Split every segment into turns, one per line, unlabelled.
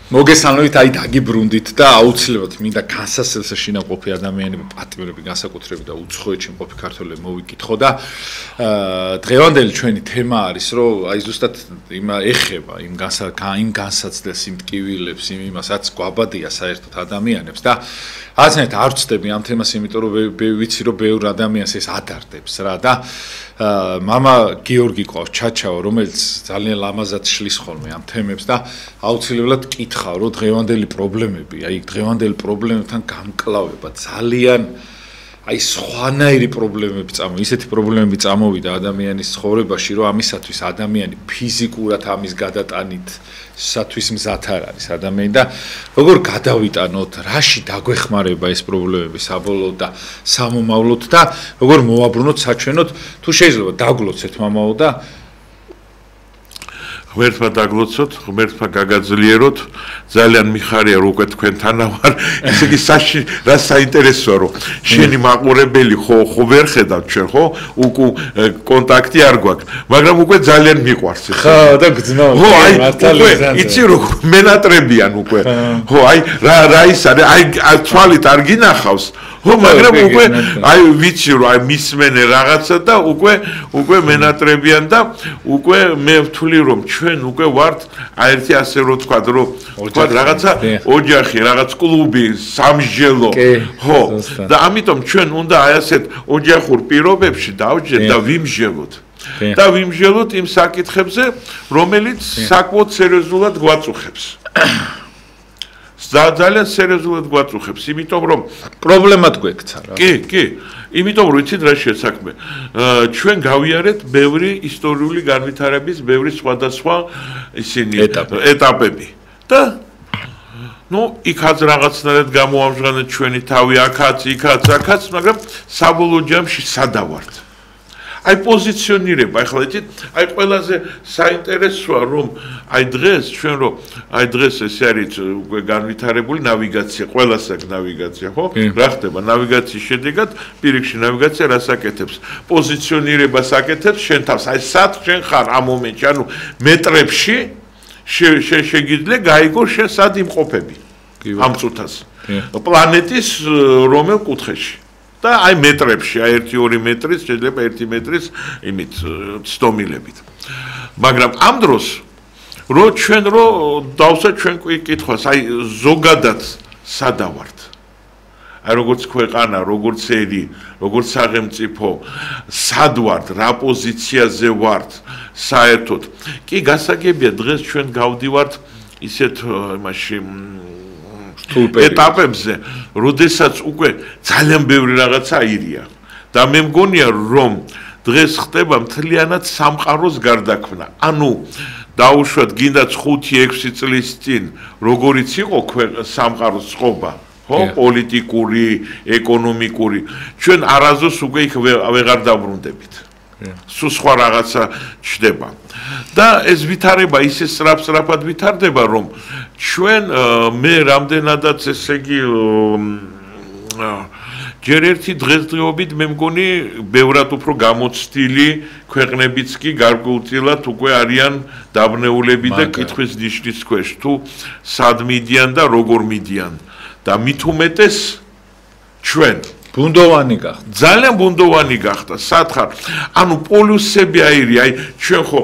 მოგესალმებით, აი დაგიბრუნდით და აუცილებლად მინდა განსასწრებს შინაყოფი ადამიანები, პატიმრები, განსაკუთრებით და უცხოეთში მყოფი ქართველები მოვიკითხო და დღევანდელი ჩვენი თემა არის, რომ აი ზუსტად ეხება იმ განსაცდელს, იმ ტკივილებს, იმ იმასაც გვაბადია საერთოდ ადამიანებს და აცნეთ არ ვწდები ამ თემას, იმიტომ რომ ვიცი რომ ბევრ ადამიანს ეს ადარდებს რა და მამა გიორგი ყავს ჩაჩაო, რომელიც ძალიან ლამაზად შლის ხოლმე ამ თემებს და აუცილებლად კითხავ, რომ დღევანდელი პრობლემები, აი დღევანდელი პრობლემებთან გამკლავება ძალიან აი სხვანაირი პრობლემები ისეთი პრობლემები წამოვიდა ადამიანის ცხოვრებაში, რომ ამისათვის ადამიანი ფიზიკურად ამის გადატანით სათვის მზად არ არის ადამიანი და როგორ გადავიტანოთ, რაში დაგვეხმარება ეს პრობლემები საბოლოოდ და სამომავლოდ და როგორ მოვაბრუნოთ საჩვენოდ, თუ შეიძლება დაგლოცეთ მამაო და
ღმერთმა დაგლოცოთ, ღმერთმა გაგაძლიეროთ, ძალიან მიხარია რომ უკვე თქვენთანა ვარ. ესე იგი რა საინტერესოა რომ შენი მაყურებელი ხო ვერ ხედავ ჩვენ ხო? უკვე კონტაქტი არ გვაქვს, მაგრამ უკვე ძალიან მიყვარს.
ხო, და გძნობ.
ხო, აი, უკვე იცი რომ მენატრებიან უკვე. ხო, აი რა ის არის, აი თვალით არ გინახავს. ხო, მაგრამ უკვე აი ვიცი რომ აი მისმენე რაღაცა და უკვე მენატრებიან და უკვე მე ვთვლი რომ ჩვენ უკვე ვართ აერთი ასე რომ თქვა რაღაცა ოჯახი, რაღაც კლუბი, სამსჯელო. ხო, და ამიტომ ჩვენ უნდა აი ასეთ ოჯახურ პირობებში დავჯერთ და ვიმსჯელოთ. და ვიმსჯელოთ იმ საკითხებზე, რომელიც საკმაოდ სერიოზულად გვაწუხებს. ძალიან სერიოზულად გვაწუხებს, იმიტომ რომ
პრობლემად გვექცა რა.
კი, იმიტომ რომ იცით რა შეცაქმე. ჩვენ გავიარეთ ბევრი ისტორიული განვითარების, ბევრი სხვადასხვა ისინი ეტაპები. და იქაც რაღაცნაირად გამოამჟღავნეთ ჩვენი თავი, იქაც, მაგრამ საბოლოო ჯამში სადავართ. აი პოზიციონირება, ახლა იცით, აი ყველაზე საინტერესოა რომ აი დღეს ჩვენ რომ აი დღეს ეს არის უკვე განვითარებული ნავიგაცია, ყველას აქვს ნავიგაცია, ხო? რა ხდება ნავიგაციის შედეგად, პირიქში ნავიგაცია რას აკეთებს? პოზიციონირებას აკეთებს შენ თავს, აი სად შენ ხარ ამ მომენტში, ანუ მეტრებში შეგიძლია გაიგო შენ სად იმყოფები ამ წუთას. პლანეტის რომელ კუთხეში? და აი მეტრებში, აი 1-2 მეტრის, შეიძლება 1 მეტრის იმით ცდომილებით. მაგრამ ამ დროს რო ჩვენ დავსვათ ჩვენ კითხვას, აი ზოგადად სადავართ. აი როგორც ქვეყანა, როგორც ერი, როგორც სახელმწიფო, სად ვართ, რა პოზიციაზე ვართ საერთოდ. კი გასაგებია დღეს ჩვენ გავდივართ ისეთ იმაში ეტაპებზე, როდესაც უკვე ძალიან ბევრი რაღაცა აირია და მე მგონია რომ დღეს ხდება მთლიანად სამყაროს გარდაქმნა. ანუ დაუშვათ გინდათ 5-6 წლის წინ როგორიც იყო სამყაროს წყობა, ხო, პოლიტიკური, ეკონომიკური, ჩვენ არასდროს უკვე იქ ვეღარ დაბრუნდებით. სულ სხვა რაღაცა ჩდება. და ეს ვითარება ისე სწრაფად ვითარდება, რომ ჩვენ მე რამდენადაც ესე იგი ჯერ ერთი დღესდღეობით მე მგონი ბევრად უფრო გამოცდილი ქვეყნებიც კი გარკვეულწილად უკვე არიან დაბნეულები და კითხვის ნიშნის ქვეშ თუ სად მიდიან და როგორ მიდიან და მით უმეტეს ჩვენ
ბუნდოვანი გახდა.
ძალიან ბუნდოვანი გახდა. სად ხარ? ანუ პოლუსები აირია, აი ჩვენ ხო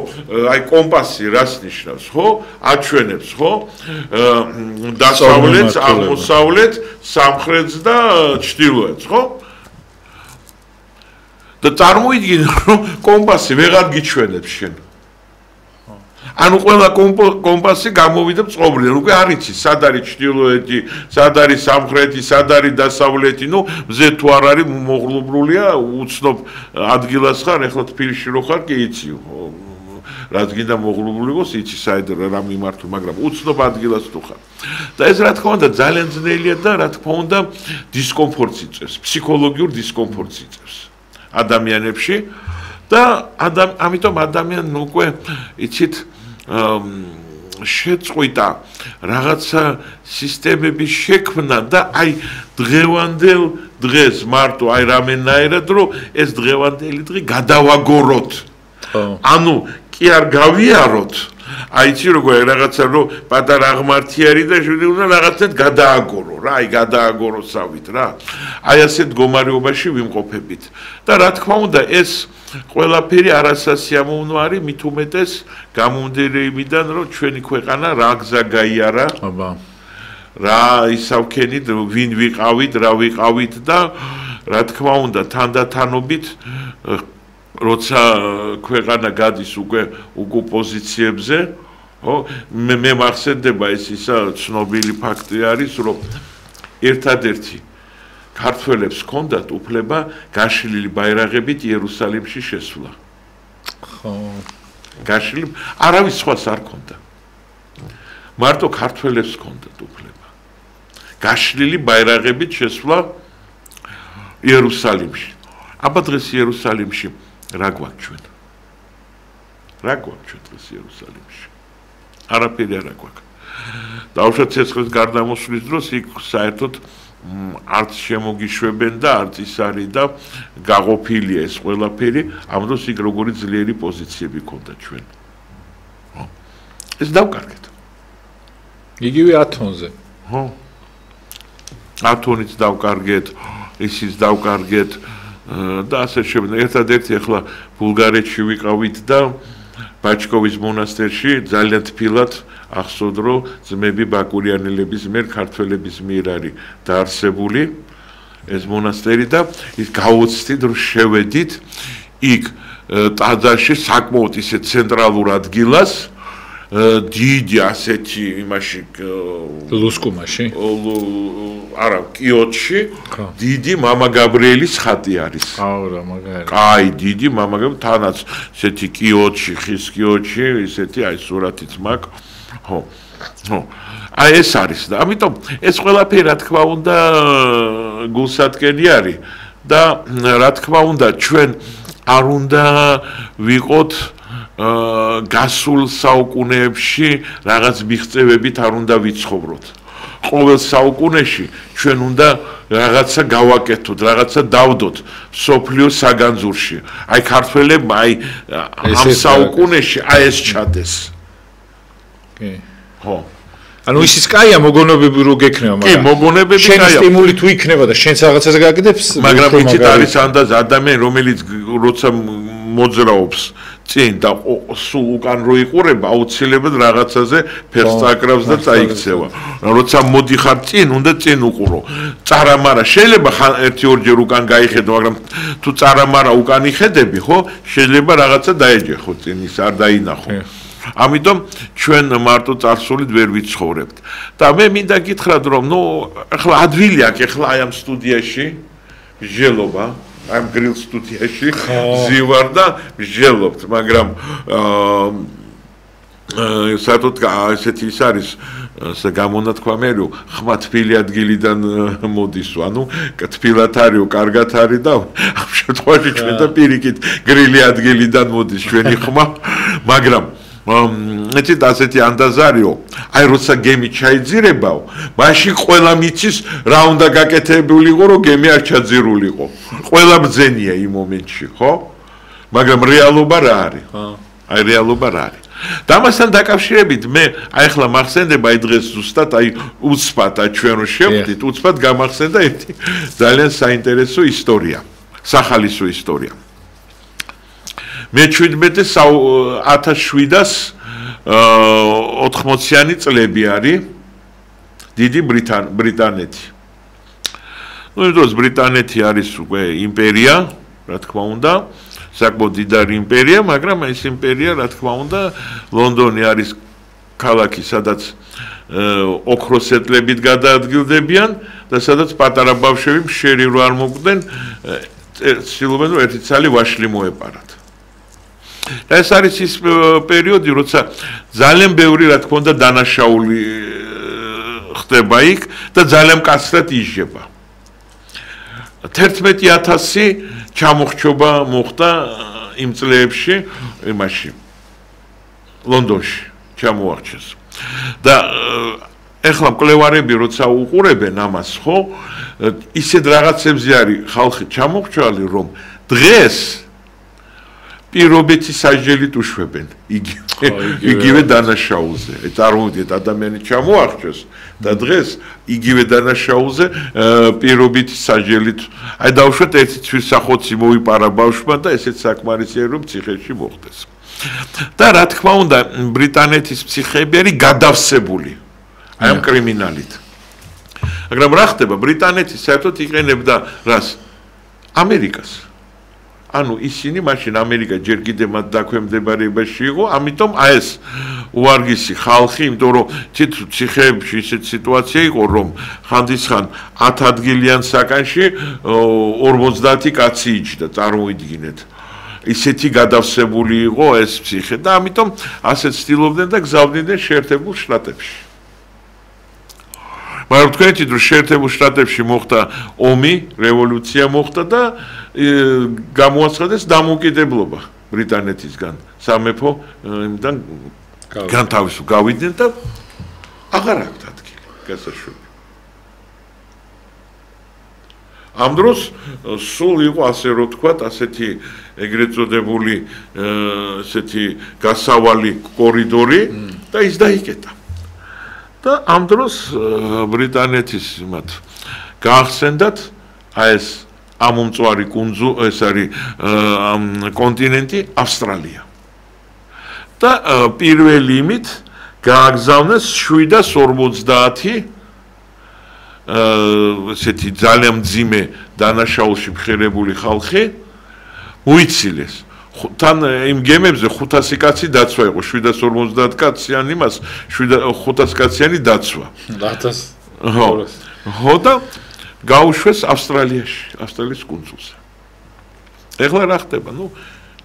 აი კომპასი რას ნიშნავს, ხო? აჩვენებს, ხო? დასავლეთს, აღმოსავლეთს, სამხრეთს და ჩრდილოეთს, ხო? და წარმოიდგინე რომ კომპასი ვეღარ გიჩვენებს შენ. ანუ ყველა კომპასი გამოვიდა წყობრიდან, უკვე არ იცი, სად არის ჩრდილოეთი, სად არის სამხრეთი, სად არის დასავლეთი, მზე თუ არ არის მოღლუბრულია, უცნობ ადგილას ხარ, ეხლა თბილისში რო ხარ, კი იცი. რაც გინდა მოღლუბრული იყოს, იცი საერთოდ რა მიმართო, მაგრამ უცნობ ადგილას თუ ხარ. და ეს რა თქმა უნდა ძალიან ძნელია და რა თქმა უნდა დისკომფორტს იწვევს, ფსიქოლოგიურ დისკომფორტს იწვევს ადამიანებში და ამიტომ ადამიანი უკვე იცით შეწყვიტა რაღაცა სისტემების შექმნა და აი დღევანდელ დღეს მარტო აი რამენაირად რომ ეს დღევანდელი დღე გადავაგოროთ. ანუ კი არ გავიაროთ, აიცი როგორ რაღაცა რომ პატარა აღმართი არის და უნდა რაღაცად გადააგორო რა, აი გადააგოროსავით რა. აი ასეთ მდგომარეობაში ვიმყოფებით. და რა თქმა უნდა ეს ყველაფერი არასასიამოვნო არის, მით უმეტეს გამომდინარე იმიდან, რომ ჩვენი ქვეყანა რა გზა გაიარა.
აბა.
რა ისავქენით, ვინ ვიყავით, რა ვიყავით და რა თქმა უნდა თანდათანობით როცა ქვეყანა გადის უკვე პოზიციებზე, მე მახსენდება ეს ისა ცნობილი ფაქტი არის, რომ ერთადერთი ქართველებს ჰქონდათ უფლება გაშლილი ბაირაღებით იერუსალიმში შესვლა.
ხო.
გაშლილი არავის სხვას არ ჰქონდა. მარტო ქართველებს ჰქონდათ უფლება. გაშლილი ბაირაღებით შესვლა იერუსალიმში. აბა დღეს იერუსალიმში რა გვაქვს ჩვენ? რა გვაქვს ჩვენ დღეს იერუსალიმში? არაფერი არ გვაქვს. დაუშვათ ცეცხლის გარდამოსვლის დროს იქ საერთოდ არც შემოგიშვებენ და არც ის არის და გაყოფილია ეს ყველაფერი, ამ დროს იქ როგორი ძლიერი პოზიციები ქონდა ჩვენ. ეს დავკარგეთ.
იგივე ათონზე.
ხო. ათონიც დავკარგეთ, ისიც დავკარგეთ და ასე შემდეგ. ერთადერთი ახლა ბულგარეთში ვიყავით და ბაჩკოვის მონასტერში ძალიან თბილად ახსოვთ, რომ ძმები ბაკურიანელების მიერ ქართველების მიერ არის დაარსებული ეს მონასტერი და ის გავოცდით, რომ შევედით იქ ტაძარში საკმაოდ ისე ცენტრალურ ადგილას დიდი ასეთი იმაში
ლუსკუმაში
არა კიოტში დიდი მამა გაბრიელის ხატი არის.
აუ რა მაგარი.
კაი დიდი მამა გაბრიელი თანაც ესეთი კიოტში ხის კიოტში ესეთი აი სურათიც მაქვს. ხო. ხო. აი ეს არის და ამიტომ ეს ყველაფერი რა თქმა უნდა გულსატკენი არის და რა თქმა უნდა ჩვენ არ უნდა ვიყოთ გასულ საუკუნეებში რაღაც მიღწევებით არ უნდა ვიცხოვროთ. ყოველ საუკუნეში ჩვენ უნდა რაღაცა გავაკეთოთ, რაღაცა დავდოთ სოფლიოს საგანძურში. აი ქართველებმა აი ამ საუკუნეში აი ეს ჩადეს.
კი.
ხო.
ანუ ისიც კაია მოგონებები რო გექნება,
მაგრამ კი, მოგონებები კაია.
შენ სტიმული თუ იქნება და შენც რაღაცას გაკეთებს,
მაგრამ იცით არის ანდაზ ადამიანი, რომელიც როცა მოძრაობს წინ და სულ უკან რო იყურება, აუცილებლად რაღაცაზე ფერს წაკრავს და წაიქცევა. როცა მოდიხარ წინ, უნდა წინ უყურო. წარამარა შეიძლება ერთი-ორჯერ უკან გაიხედო, მაგრამ თუ წარამარა უკან იხედები, ხო, შეიძლება რაღაცა დაეჯახო წინ, ის არ დაინახო. ამიტომ ჩვენ მარტო წარსულით ვერ ვიცხოვრებთ. და მე მინდა გითხრათ, რომ ახლა ადვილი აქვს, ახლა აი ამ სტუდიაში მსჯელობა, ამ გრილ სტუდიაში ზივარ და მსჯელობთ, მაგრამ საერთოდ ესეთი ის არის გამონათქვამერო, ხმა თბილი ადგილიდან მოდისო, ანუ თბილად არისო, კარგად არის და ამ შემთხვევაში ჩვენ და პირიქით გრილი ადგილიდან მოდის ჩვენი ხმა, მაგრამ იცით ასეთი ანდაზარიო, აი როცა გემი ჩაიძირებაო, მაშინ ყველა მიცის რა უნდა გაკეთებულიყო, რომ გემი არ ჩაძირულიყო. ყველა ბძენია იმ მომენტში, ხო? მაგრამ რეალობა რა არის? აი რეალობა რა არის? და ამასთან დაკავშირებით მე აი ახლა მახსენდება აი დღეს ზუსტად აი უცბად ჩვენ რო შევხვდით, უცბად გამახსენდა ერთი ძალიან საინტერესო ისტორია, სახალისო ისტორია. მე 1780-იანი წლები არის დიდი ბრიტანეთი. იმ დროს ბრიტანეთი არის უკვე იმპერია, რა თქმა უნდა, საკმაოდ დიდარი იმპერია, მაგრამ ეს იმპერია, რა თქმა უნდა, ლონდონი არის ქალაქი, სადაც ოქროსეტლებით გადაადგილდებიან და სადაც პატარა ბავშვები მშერი რო არ მოკვდნენ, ცდილობენ რომ ერთი ცალი ვაშლი მოეპარათ. ეს არის ის პერიოდი, როცა ძალიან ბევრი რა თქმა უნდა დანაშაული ხდება იქ და ძალიან მკაცრად იჟება. 11,000 ჩამოხრჩობა მოხდა იმ წლებში იმაში ლონდონში ჩამოახჩეს. და ეხლა მკვლევარები როცა უყურებენ ამას, ხო, ისეთ რაღაცებზე არის ხალხი ჩამოხრჩვალი, რომ დღეს პირობითი სასჯელით უშვებენ იგივე დანაშაულზე. წარმოვიდგინეთ, ადამიანი ჩამოახჩეს და დღეს იგივე დანაშაულზე პირობითი სასჯელით აი დავუშვათ ერთი ცვირსახოცი მოიპარა ბავშვმა და ესეც საკმარისია რომ ციხეში მოხდეს. და რა თქმა უნდა ბრიტანეთის ფსიქეები არის გადავსებული აი ამ კრიმინალით. მაგრამ რა ხდება ბრიტანეთი საერთოდ იყენებდა რას? ამერიკას. ანუ ისინი მაშინ ამერიკა ჯერ კიდევ მათ დაქვემდებარებაში იყო, ამიტომ აი ეს უარგისი ხალხი, იმიტომ რომ ციხეებში ისეთ სიტუაცია იყო, რომ ხანდისხან 10 ადგილიან საკანში 50 კაცი იჯდა, წარმოვიდგინეთ. ისეთი გადავსებული იყო ეს ფსიქე და ამიტომ ასე ცდილობდნენ და გზავნიდნენ შეერთებულ შტატებში. მაგრამ თქვენით რომ შეერთებულ შტატებში მოხდა ომი, რევოლუცია მოხდა და გამოაცხადეს დამოუკიდებლობა ბრიტანეთისგან. სამეფო იმიდან გავიდნენ და აღარ აქვთ ადგილი გასაშვები. ამ დროს სულ იყო ასე რომ თქვათ, ასეთი ეგრეთ წოდებული ესეთი გასავალი კორიდორი და ის დაიკეტა. და ამ დროს ბრიტანეთის მათ გაახსენდათ აი ეს ამომწვარი კუნძული, ეს არის კონტინენტი ავსტრალია. და პირველი იმით გააგზავნეს 750 ესეთი ძალიან მძიმე დანაშაულში მხერებული ხალხი მოიცილეს. თან იმ გემებზე 500 კაცი დაცვა იყო, 750 კაციან იმას 500 კაციანი დაცვა.
1000.
ხო და გაუშვეს ავსტრალიაში, ავსტრალიის კუნძულზე. ეხლა რა ხდება? ნუ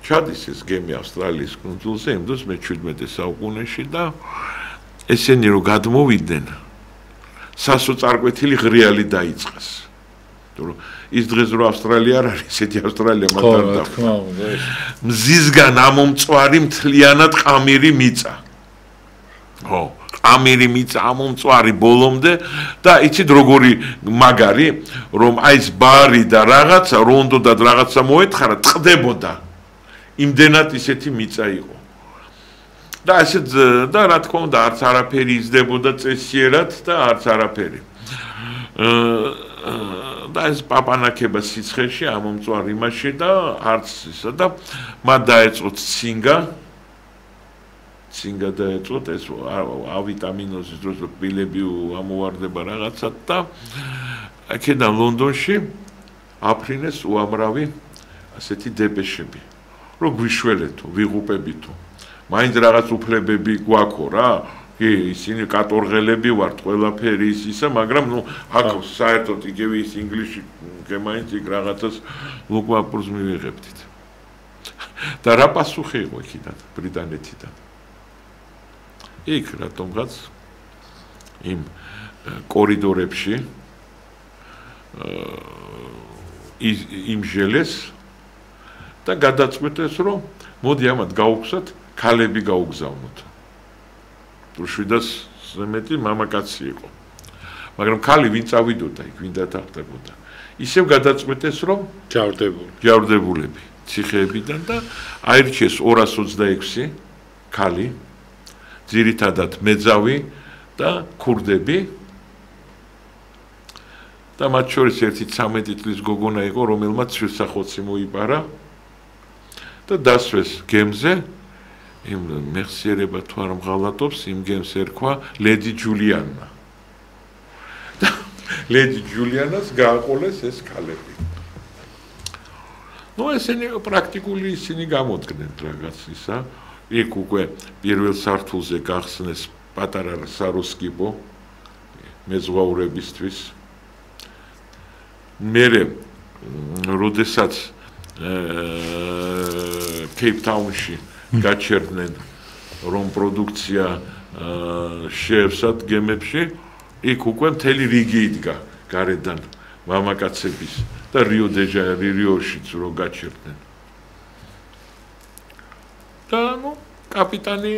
ჩადის ეს გემი ავსტრალიის კუნძულზე იმ დროს მე-17 საუკუნეში და ესენი რომ გადმოვიდნენ სასოწარკვეთილი ღრიალი დაიწყეს. რომ ის დღეს რო ავსტრალია არ არის, ესეთი ავსტრალია მათ არ დახვდა. მზისგან ამომწვარი მთლიანად ყამირი მიწა. ხო, ყამირი მიწა ამომწვარი ბოლომდე და იცით როგორი მაგარი, რომ აი ეს ბარი და რაღაცა, რო უნდათ რაღაცა მოეთხარა, წყდებოდა. იმდენად ისეთი მიწა იყო. და ესე და რა თქმა უნდა, არც არაფერი იზრდებოდა წესიერად და არც არაფერი. და ეს პაპანაკება სიცხეში ამომწვარ იმაში და არც ისა და მათ დაეწყოთ ცინგა დაეწყოთ ეს ავიტამინოზის დროს პილები ამოვარდება რაღაცა და აქედან ლონდონში აფრინეს უამრავი ასეთი დებეშები რომ გვიშველეთო, ვიღუპებითო. მაინც რაღაც უფლებები გვაქვს რა. კი, ისინი კატორღელები ვართ, ყველაფერი ისა, მაგრამ ნუ აქ საერთოდ იგივე ის ინგლისში გემაინც იქ რაღაცას ლუკმაპურს მივიღებდით. და რა პასუხი იყო იქიდან, ბრიტანეთიდან? იქ რატომღაც იმ კორიდორებში იმჟელეს და გადაწყვეტეს, რომ მოდი ამათ გაუგზავნოთ, ქალები გაუგზავნოთ. 700 მეტი მამაკაცი იყო. მაგრამ ქალი ვინ წავიდოდა იქ, ვინ დათანხმდებოდა. ისევ გადაწყვეტეს, რომ ჯავრდებულები ციხეებიდან და აირჩიეს 226 ქალი, ძირითადად მეძავი და ქურდები. და მათ შორის ერთი 13 წლის გოგონა იყო, რომელმაც ცვირსახოცი მოიპარა და დასვეს გემზე. იმ მეხსიერება თუ არ მღალატობს, იმ გემს ერქვა ლედი ჯულიანა. და ლედი ჯულიანას გააყოლეს ეს ქალები. ნუ ესენი პრაქტიკული ისინი გამოდგნენ რაღაც ისა. იქ უკვე პირველ სართულზე გახსნეს პატარა საროსკიპო მეზღვაურებისთვის. მერე როდესაც კეიპტაუნში გაჩერდნენ რომ პროდუქცია შეევსათ გემებში, იქ უკვე მთელი რიგი იდგა გარედან მამაკაცების და რიოშიც რომ გაჩერდნენ. და ნუ კაპიტანი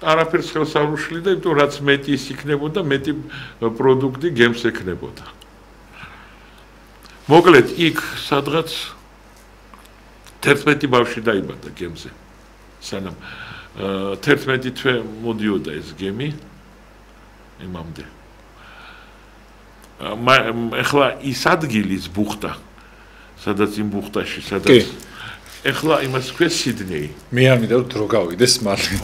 არაფერს ხელს არ უშლიდა, იმიტომ რაც მეტი ის იქნებოდა, მეტი პროდუქტი გემს ექნებოდა. მოკლედ იქ სადღაც 11 ბავშვი დაიბადა გემზე. სანამ 11 თვე მოდიოდა ეს გემი იმამდე. ეხლა ის ადგილი ის ბუხტა, სადაც იმ ბუხტაში, სადაც ეხლა იმას ქვია სიდნეი.
მე არ მინდა დრო გავიდეს მალე.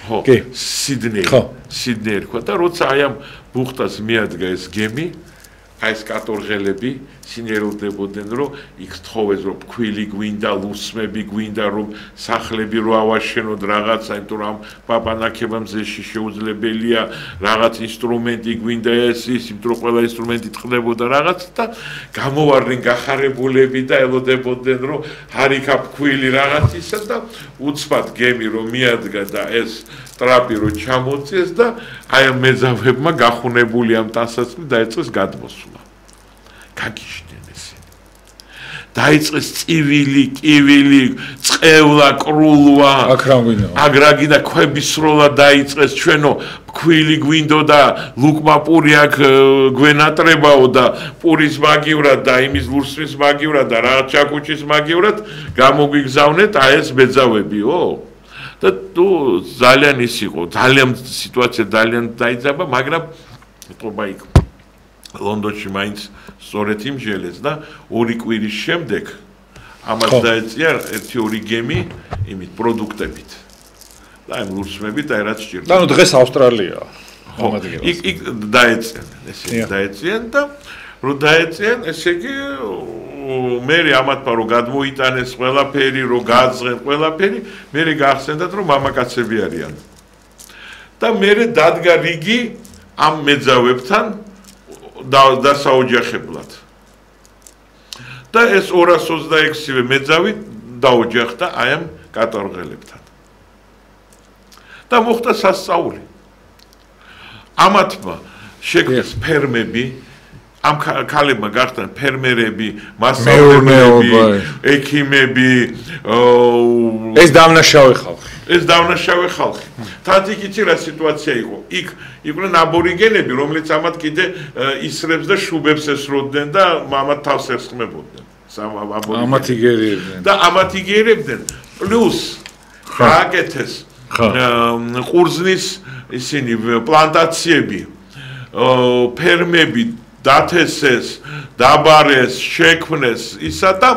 ხო. სიდნეი. სიდნეი თქვა და როცა აი ამ ბუხტას მიადგა ეს გემი, აი ეს კატორღელები სინერვდებოდნენ, რომ იქ თხოვეს, რომ ფქვილი გვინდა, ლუსმები გვინდა, რომ სახლები რო ავაშენოთ რაღაცა, იმიტომ რომ პაპანაკებამ ზეში შეუძლებელია რაღაც ინსტრუმენტი გვინდა ეს, იმიტომ რომ ყველა ინსტრუმენტი ტყდებოდა რაღაც და გამოვარდნენ გახარებულები და ელოდებოდნენ, რომ ჰარიქა ფქვილი რაღაც ისა და უცბად გემი რომ მიადგა და ეს ტრაპი რო ჩამოწიეს და აი ამ მეძავებმა გახუნებული ამ ტანსაცმლი დაიწყეს გადმოსვლა. გაგიჟდნენ ესენი. დაიწყეს წივილი, კივილი, წყევლა, კრულვა. აგრაგინა ქვების სროლა დაიწყეს ჩვენო ფქვილი გვინდოდა, ლუკმა პური აქ გვენატრებაო და პურის მაგივრად და იმის ლურსმის მაგივრად და რაღაც ჩაკუჩის მაგივრად გამოგვიგზავნეთ აი ეს მეძავებიო. და თუ ძალიან ის იყო, ძალიან სიტუაცია ძალიან დაიძაბა, მაგრამ ეთყობა იქ ლონდონში მაინც სწორედ იმჟელეს და 2 კვირის შემდეგ ამას დაეწია 1-2 გემი იმით პროდუქტებით. და იმ ლურსმებით და რაც სჭირდა.
და ნუ დღეს ავსტრალიაა.
იქ დაეწიან, ესე დაეწიან და რო დაეწიან, ესე იგი მერე ამათმა რომ გადმოიტანეს ყველაფერი, რომ გააძღენ ყველაფერი, მერე გაახსენდათ რომ მამაკაცები არიან. და მერე დადგა რიგი ამ მეძავებთან დასაოჯახებლად. და ეს 226-ვე მეძავი დაოჯახდა აი ამ კატორღელებთან. და მოხდა სასწაული. ამათმა შექმნეს ფერმები ამ ქალებმა გახდნენ ფერმერები, მასწავლებლები, ექიმები,
ეს დავნაშავე ხალხი.
ეს დავნაშავე ხალხი. თან იცი რა სიტუაცია იყო. იქ იყვნენ აბორიგენები, რომლებიც ამათ კიდე ისრებს და შუბებს ესროდნენ და ამათ თავს ესხმებოდნენ.
ამათ იგერიებდნენ.
და ამათ იგერიებდნენ. პლუს გააკეთეს ყურძნის ისინი პლანტაციები, ფერმები დათესეს, დაბარეს, შექმნეს ისა და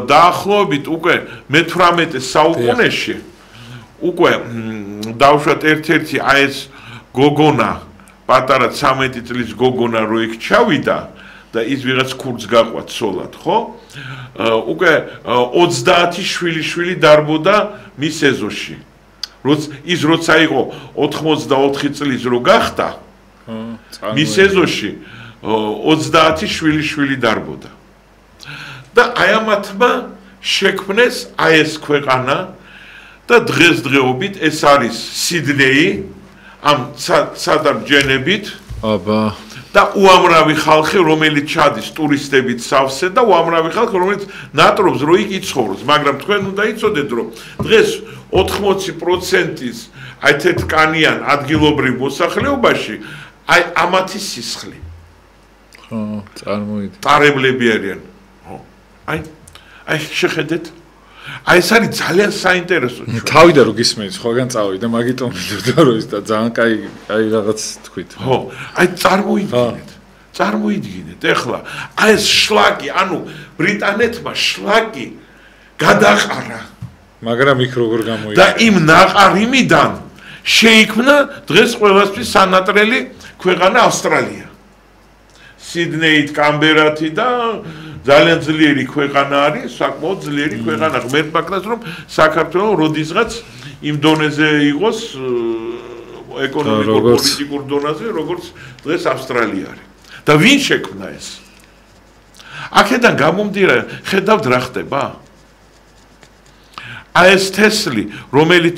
დაახლოებით უკვე მე-18 საუკუნეში უკვე დავუშვათ ერთ-ერთი აი ეს გოგონა, პატარა 13 წლის გოგონა რო იქ ჩავიდა და ის ვიღაც ქურდს გაყვათ სოლად, ხო? უკვე 30 შვილი დარბოდა მის ეზოში. როცა იყო 84 წლის რო გახდა მის ეზოში 30 შვილი დარბოდა. და აი ამათმა შექმნეს აი ეს ქვეყანა და დღესდღეობით ეს არის სიდნეი ამ სადარბჯენებით და უამრავი ხალხი, რომელიც ჩადის ტურისტებით სავსე და უამრავი ხალხი, რომელიც ნატრობს, რომ იქ იცხოვროს, მაგრამ თქვენ უნდა იცოდეთ, რომ დღეს 80%-ის აი თეთრკანიან ადგილობრივ მოსახლეობაში აი ამათი სისხლი.
ხო, წარმოიდგინე.
ტარებლები არიან. ხო. აი შეხედეთ. აი ეს არის ძალიან საინტერესო.
თავიდან რო გისმენთ, სხვაგან წავიდა, მაგიტომ მივიდა რომ ის და ძალიან კაი რაღაც თქვით.
ხო. აი წარმოიდგინეთ. ეხლა აი ეს შლაკი, ანუ ბრიტანეთმა შლაკი გადაყარა.
მაგრამ იქ როგორ გამოიყო?
და იმ ნაყარიმიდან შეიქმნა დღეს ყველასთვის სანატრელი ქვეყანა ავსტრალია. სიდნეით, კამბერათი და ძალიან ძლიერი ქვეყანა არის, საკმაოდ ძლიერი ქვეყანა. ღმერთმა კეთეს რომ საქართველოს როდისღაც იმ დონეზე იყოს ეკონომიკურ პოლიტიკურ დონეზე, როგორც დღეს ავსტრალია არის. და ვინ შექმნა ეს? აქედან გამომდინარე, ხედავთ რა ხდება? აი ეს თესლი, რომელიც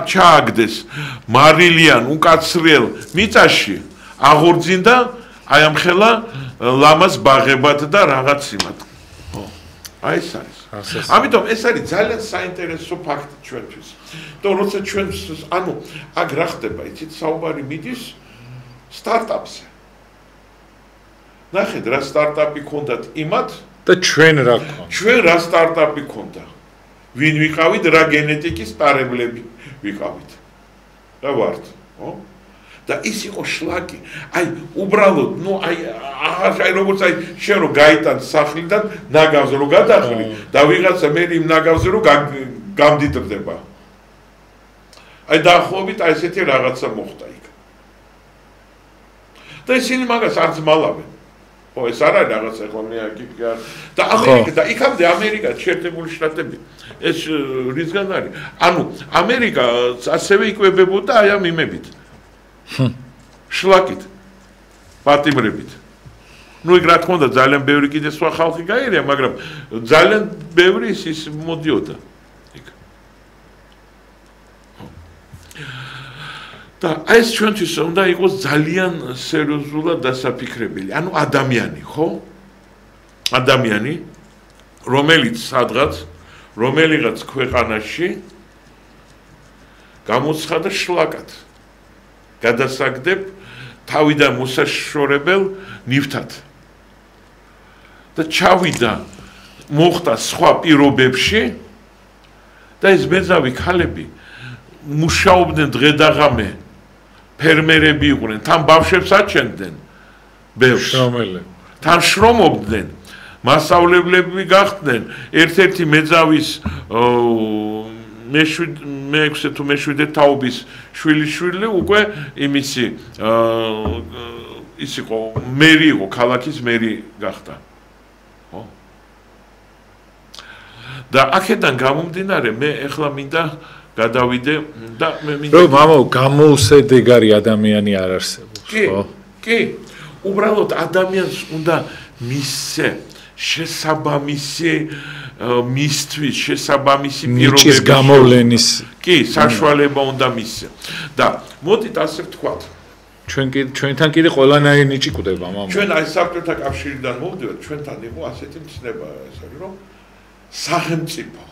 ჩააგდეს მარილიან უკაცრიელ მიწაში, აღორძინდა აი ამ ხელა ლამას ბაღებად და რაღაც იმად. ხო. აი ეს არის. ამიტომ ეს არის ძალიან საინტერესო ფაქტი ჩვენთვის. და როცა ჩვენ ანუ აქ რა ხდება, იცით, საუბარი მიდის სტარტაპზე. ნახეთ რა სტარტაპი ქონდათ იმათ
და ჩვენ რა გქონდა?
ჩვენ რა სტარტაპი ქონდა? ვინ ვიყავით, რა გენეტიკის ტარებლები ვიყავით. რა ვართ, ხო? და ის იყო შლაკი. აი, უბრალოდ, აი როგორც აი შენ რო გაიტან სახლიდან ნაგავზე რო გადახვრი და ვიღაცა მე იმ ნაგავზე რო გამდიდრდება. აი დაახლოებით აი ესეთი რაღაცა მოხდა იქ. და ისინი მაგას არც მალავენ. ხო, ეს არ არის რაღაცა ახლა მე აქ და ამერიკა და იქამდე ამერიკა შეერთებული შტატები ეს რისგან არის? ანუ ამერიკა ასევე იკვებებოდა აი ამ იმებით. შლაკით, პატიმრებით. ნუ იქ რა თქმა უნდა ძალიან ბევრი კიდე სხვა ხალხი გაერია, მაგრამ ძალიან ბევრი ის მოდიოდა. და ეს ჩვენთვის უნდა იყოს ძალიან სერიოზულად დასაფიქრებელი. ანუ ადამიანი, ხო? ადამიანი, რომელიც სადღაც, რომელიღაც ქვეყანაში გამოცხადა შლაკად. გადასაგდებ თავიდან მოსაშორებელ ნივთად. და ჩავიდა მოხდა სხვა პირობებში და ეს მეზავი ქალები მუშაობდნენ დღე-დაღამე ფერმერები იყვნენ, თან ბავშვებს აჩენდნენ. ბევრს. თან შრომობდნენ, მასწავლებლები გახდნენ, ერთ-ერთი მეძავის მე-6 თუ მე-7 თაობის შვილიშვილი უკვე იმისი ის იყო მერი იყო, ქალაქის მერი გახდა. ხო? და აქედან გამომდინარე მე ეხლა მინდა გადავიდე და მე მინდა
რომ მამაო გამოუსედეგარი ადამიანი არ არსებობს, ხო?
კი, უბრალოდ ადამიანს უნდა მისცე შესაბამისი მისთვის შესაბამისი
პირობების გამოვლენის
კი საშუალება უნდა მისცე და მოდით ასე ვთქვათ
ჩვენთან კიდე ყველანაირი ნიჭი კვდება მამა
ჩვენ აი საბჭოთა კავშირიდან მოვდივართ ჩვენთან იყო ასეთი მცნება ეს არის რომ სახელმწიფო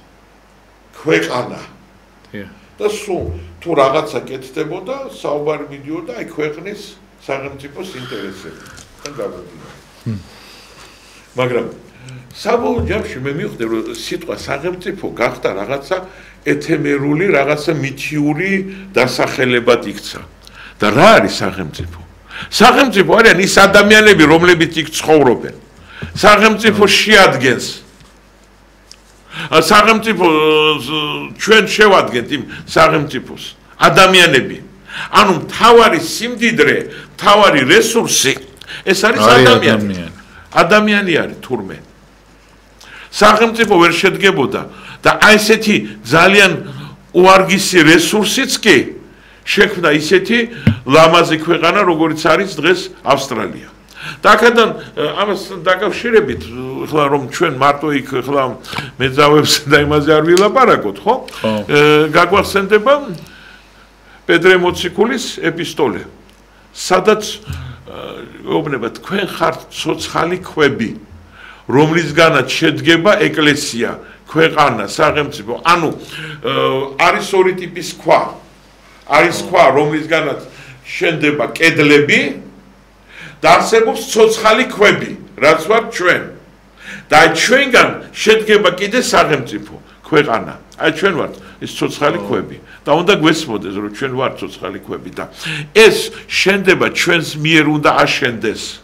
ქვეყანა და სულ თუ რაღაცა კეთდებოდა საუბარი მიდიოდა აი ქვეყნის სახელმწიფოს ინტერესებიდან გამომდინარე მაგრამ საბოლოო ჯამში მე მივხვდი რომ სიტყვა სახელმწიფო გახდა რაღაცა ეთემერული რაღაცა მითიური დასახელებად იქცა და რა არის სახელმწიფო? სახელმწიფო არიან ის ადამიანები რომლებიც იქ ცხოვრობენ სახელმწიფო შეადგენს სახელმწიფო ჩვენ შევადგენთ იმ სახელმწიფოს ადამიანები ანუ მთავარი სიმდიდრე მთავარი რესურსი ეს არის ადამიანი არის თურმე სახელმწიფო ვერ შედგებოდა და აი ესეთი ძალიან უარგისი რესურსიც კი შექმნა ისეთი ლამაზი ქვეყანა როგორიც არის დღეს ავსტრალია და აქედან ამას დაკავშირებით ხლა რომ ჩვენ მარტო იქ ხლა მეძავებს და იმაზე არ ვილაპარაკოთ ხო გაგვახსენდება პედრე მოციქულის ეპისტოლე სადაც ეუბნება თქვენ ხართ ცოცხალი ქვები რომლისგანაც შედგება ეკლესია, ქვეყანა, სახელმწიფო. ანუ არის ორი ტიპის ქვა. არის ქვა, რომლისგანაც შენდება კედლები და არსებობს ცოცხალი ქვები, რაც ვართ ჩვენ. და აი ჩვენგან შედგება კიდე სახელმწიფო, ქვეყანა. აი ჩვენ ვართ ეს ცოცხალი ქვები. და უნდა გვესმოდეს, რომ ჩვენ ვართ ცოცხალი ქვები და ეს შენდება ჩვენს მიერ უნდა აშენდეს.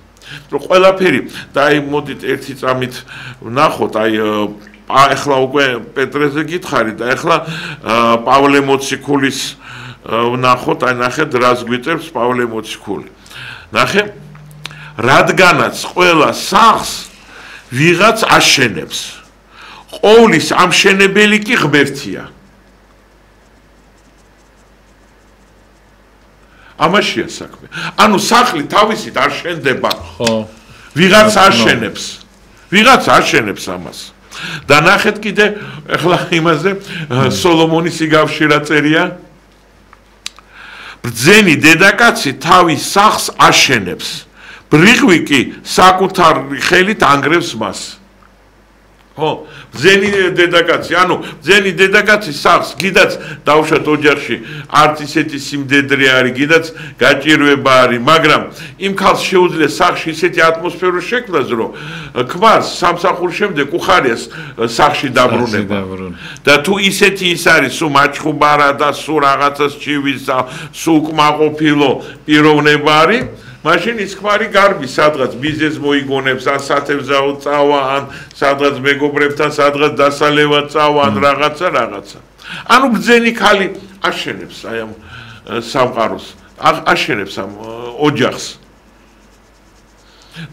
რომ ყველაფერი და აი მოდით ერთი წამით ვნახოთ აი ეხლა უკვე პეტრეზე გითხარით და ეხლა პავლე მოციქულის ვნახოთ აი ნახეთ რას გვიწერს პავლე მოციქული ნახე რადგანაც ყველა სახს ვიღაც აშენებს ყოვლის ამშენებელი კი ღმერთია ამაშია საქმე. ანუ სახლი თავისით არ შენდება. ხო. ვიღაც აშენებს. ვიღაც აშენებს ამას. და ნახეთ კიდე ახლა იმაზე სოლომონის იგავში რა წერია. ბრძენი დედაკაცი თავის სახლს აშენებს. ბრიყვი კი საკუთარი ხელით ანგრევს მას. ხო ბზენი დედაკაცი ანუ ბზენი დედაკაცი სახს გიდაც დავშათ ოჯახში არც ისეთი სიმდედრე არის გიდაც გაჭირვება არის მაგრამ იმ ხალხს შეუძლია სახში ისეთი ატმოსფერო შექმნას რომ ქმარს სამსახურის შემდეგ უხარიას სახში დაბრუნება და თუ ისეთი ის არის სულ მაჩხუბარა და სულ რაღაცას ჩივისა სულ კმაყოფილო პიროვნება არის მაშინ ის ქმარი გარბი სადღაც ბიზნეს მოიგონებს ან სათევზაო წავა ან სადღაც მეგობრებთან სადღაც დასალევად წავა ან რაღაცა ანუ ბძენი ხალი აშენებს აი ამ სამყაროს აშენებს ამ ოჯახს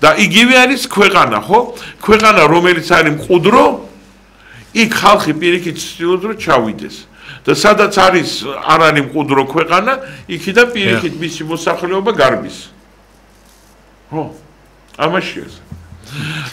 და იგივე არის ქვეყანა ხო ქვეყანა რომელიც არის მყუდრო იქ ხალხი პირიქით ცდილობს რომ ჩავიდეს და სადაც არის არ არის მყუდრო ქვეყანა იქიდან პირიქით მისი მოსახლეობა გარბის ხო ამაშია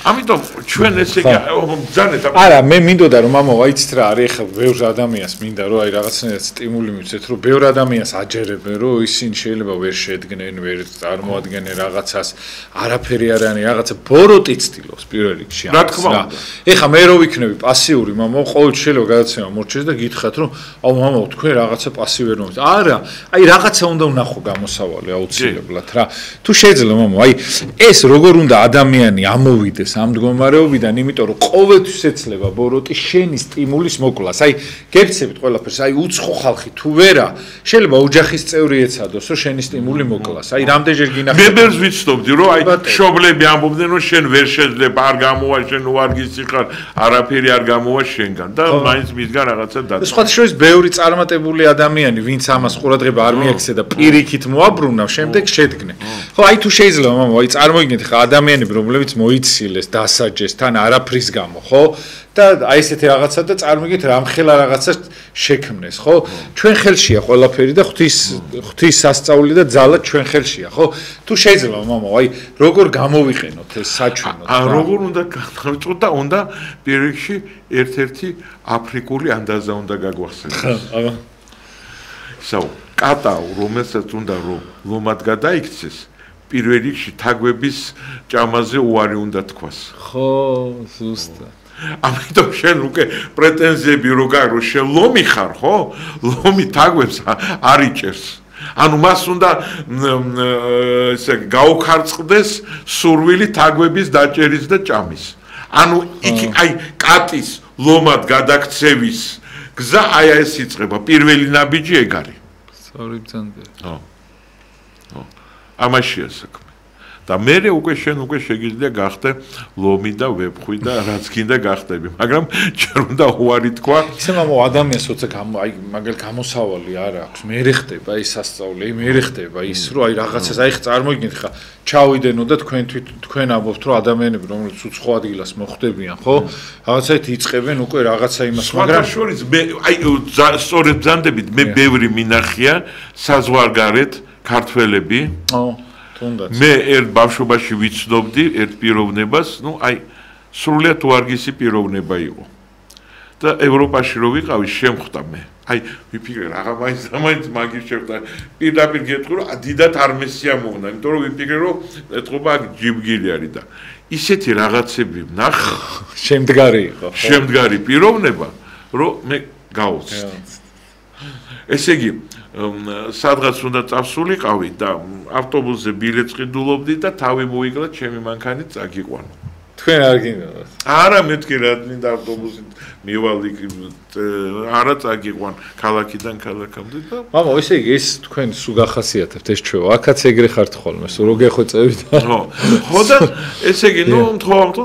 ამიტომ ჩვენ ესე ბძანეთ
არა მე მინდოდა რომ მამა ვაიცით რა არის ხა ბევრ ადამიანს მინდა რომ აი რაღაცნაირად სტიმული მივცეთ რომ ბევრ ადამიანს აჯერებენ რომ ისინი შეიძლება ვერ შედგნენ ვერ წარმოადგენენ რაღაცას არაფერი არ არის რაღაცა ბოროტი ცდილობს პირველ რიგში
რა თქმა უნდა
ეხა მე რო ვიქნები პასიური მამა ყოველ შეიძლება გადაცემა მორჩეს და გითხრათ რომ აუ მამა თქვენ რაღაცა პასივი ვერ მომწ არა აი რაღაცა უნდა ვნახო გამოსავალი აუცილებლად რა თუ შეიძლება მამა აი ეს როგორ უნდა ადამიანი მოვიდეს ამ მდგომარეობიდან, იმიტომ რომ ყოველთვის ეცლება ბოროტი შენი სტიმულის მოკვლას. აი, გექცევით ყველაფერს, აი უცხო ხალხი თუ ვერა, შეიძლება ოჯახის წევრი ეცადოს, რომ შენი სტიმული მოკლას. აი, რამდენჯერ გინახავთ.
მე ბერს ვიცნობდი, რომ აი მშობლები ამბობდნენ, რომ შენ ვერ შეძლებ, არ გამოვა შენ უარგისი ხარ, არაფერი არ გამოვა შენგან და მაინც მისგან რაღაცა დაწვა.
სხვა შორის ბევრი წარმატებული ადამიანი, ვინც ამას ყურადღება არ მიაქცია და პირიქით მოაბრუნა, შემდეგ შედგნენ. ხო, აი თუ შეიძლება, მამა, აი წარმოიდგინეთ ხა ადამიანები, რომლებიც მოიცილეს, დასაჯეს თან არაფრის გამო, ხო? და აი ესეთი რაღაცა და წარმოგიდგეთ რამხელა რაღაცა შექმნეს, ხო? ჩვენ ხელშია ყველაფერი და ღვთის სასწაული და ძალა ჩვენ ხელშია, ხო? თუ შეიძლება, მამა, აი როგორ გამოვიყენოთ ეს საჩვენო?
როგორ უნდა განვიწყოთ და უნდა პირიქში ერთ-ერთი აფრიკული ანდაზა უნდა გაგვახსენოს.
აბა.
ისაო, კატაო, რომელსაც უნდა რომ ლომად გადაიქცეს პირველ რიგში თაგვების ჭამაზე უარი უნდა თქვას.
ხო, ზუსტად.
ამიტომ შენ უკვე პრეტენზიები რო გარო შენ ლომი ხარ, ხო? ლომი თაგვებს არ იჭერს. ანუ მას უნდა ესე გაუქარწყდეს სურვილი თაგვების დაჭერის და ჭამის. ანუ იქ აი კატის ლომად გადაქცევის გზა აი ეს იწყება. პირველი ნაბიჯი ეგ არის.
სწორი ბრძანდა.
ხო. ამაშია საქმე. და მე უკვე შენ უკვე შეგიძლია გახდე ლომი და ვებხვი და რაც გინდა გახდები, მაგრამ ჩვენ უნდა უარი თქვა.
ისე მამა ადამიანს როცა აი მაგალ გამოსავალი არ აქვს, მე ხდება ის სასწაული, მე ხდება ის რომ აი რაღაცას აი წარმოიდგინეთ ხა ჩავიდენო და თქვენ ამბობთ რომ ადამიანები რომლებიც უცხო ადგილას მოხვდებიან, ხო? რაღაცაით იწყებენ უკვე რაღაცა იმას, მაგრამ
შორის მე აი სწორედ ბრძანდებით მე ბევრი მინახია საზღვარგარეთ ქართველები. მე ერთ ბავშვობაში ვიცნობდი ერთ პიროვნებას, ну, აი, სრულიად უარგისი პიროვნება იყო. და ევროპაში რო ვიყავი, შემხვდა მე. აი, ვიფიქრე, რაღა მაინც მაგის შემხვდა. პირდაპირ გეტყვი, რომ დიდად არ მესიამოვნა, იმიტომ რომ ვიფიქრე, რომ ეთყობა ჯიბგილი არის და ისეთი რაღაცები ვნახე,
შემდგარი იყო.
შემდგარი პიროვნება, რომ მე გავოცდი. ესე იგი სადღაც უნდა წავსულიყავი და ავტობუსზე ბილეთს ყიდულობდი და თავი მოიგლა ჩემი მანქანით წაგიყვანო.
თქვენ არ გინდათ?
არა, მეთქი რა მინდა ავტობუსით მივალ იქ არა წაგიყვან ქალაქიდან ქალაქამდე და
მამა, ესე იგი ეს თქვენ სულ გახასიათებთ ეს ჩვევა. აქაც ეგრე ხართ ხოლმე, სულ რო გეხვეწევით.
ხო და ესე იგი, ნუ თხოვავთ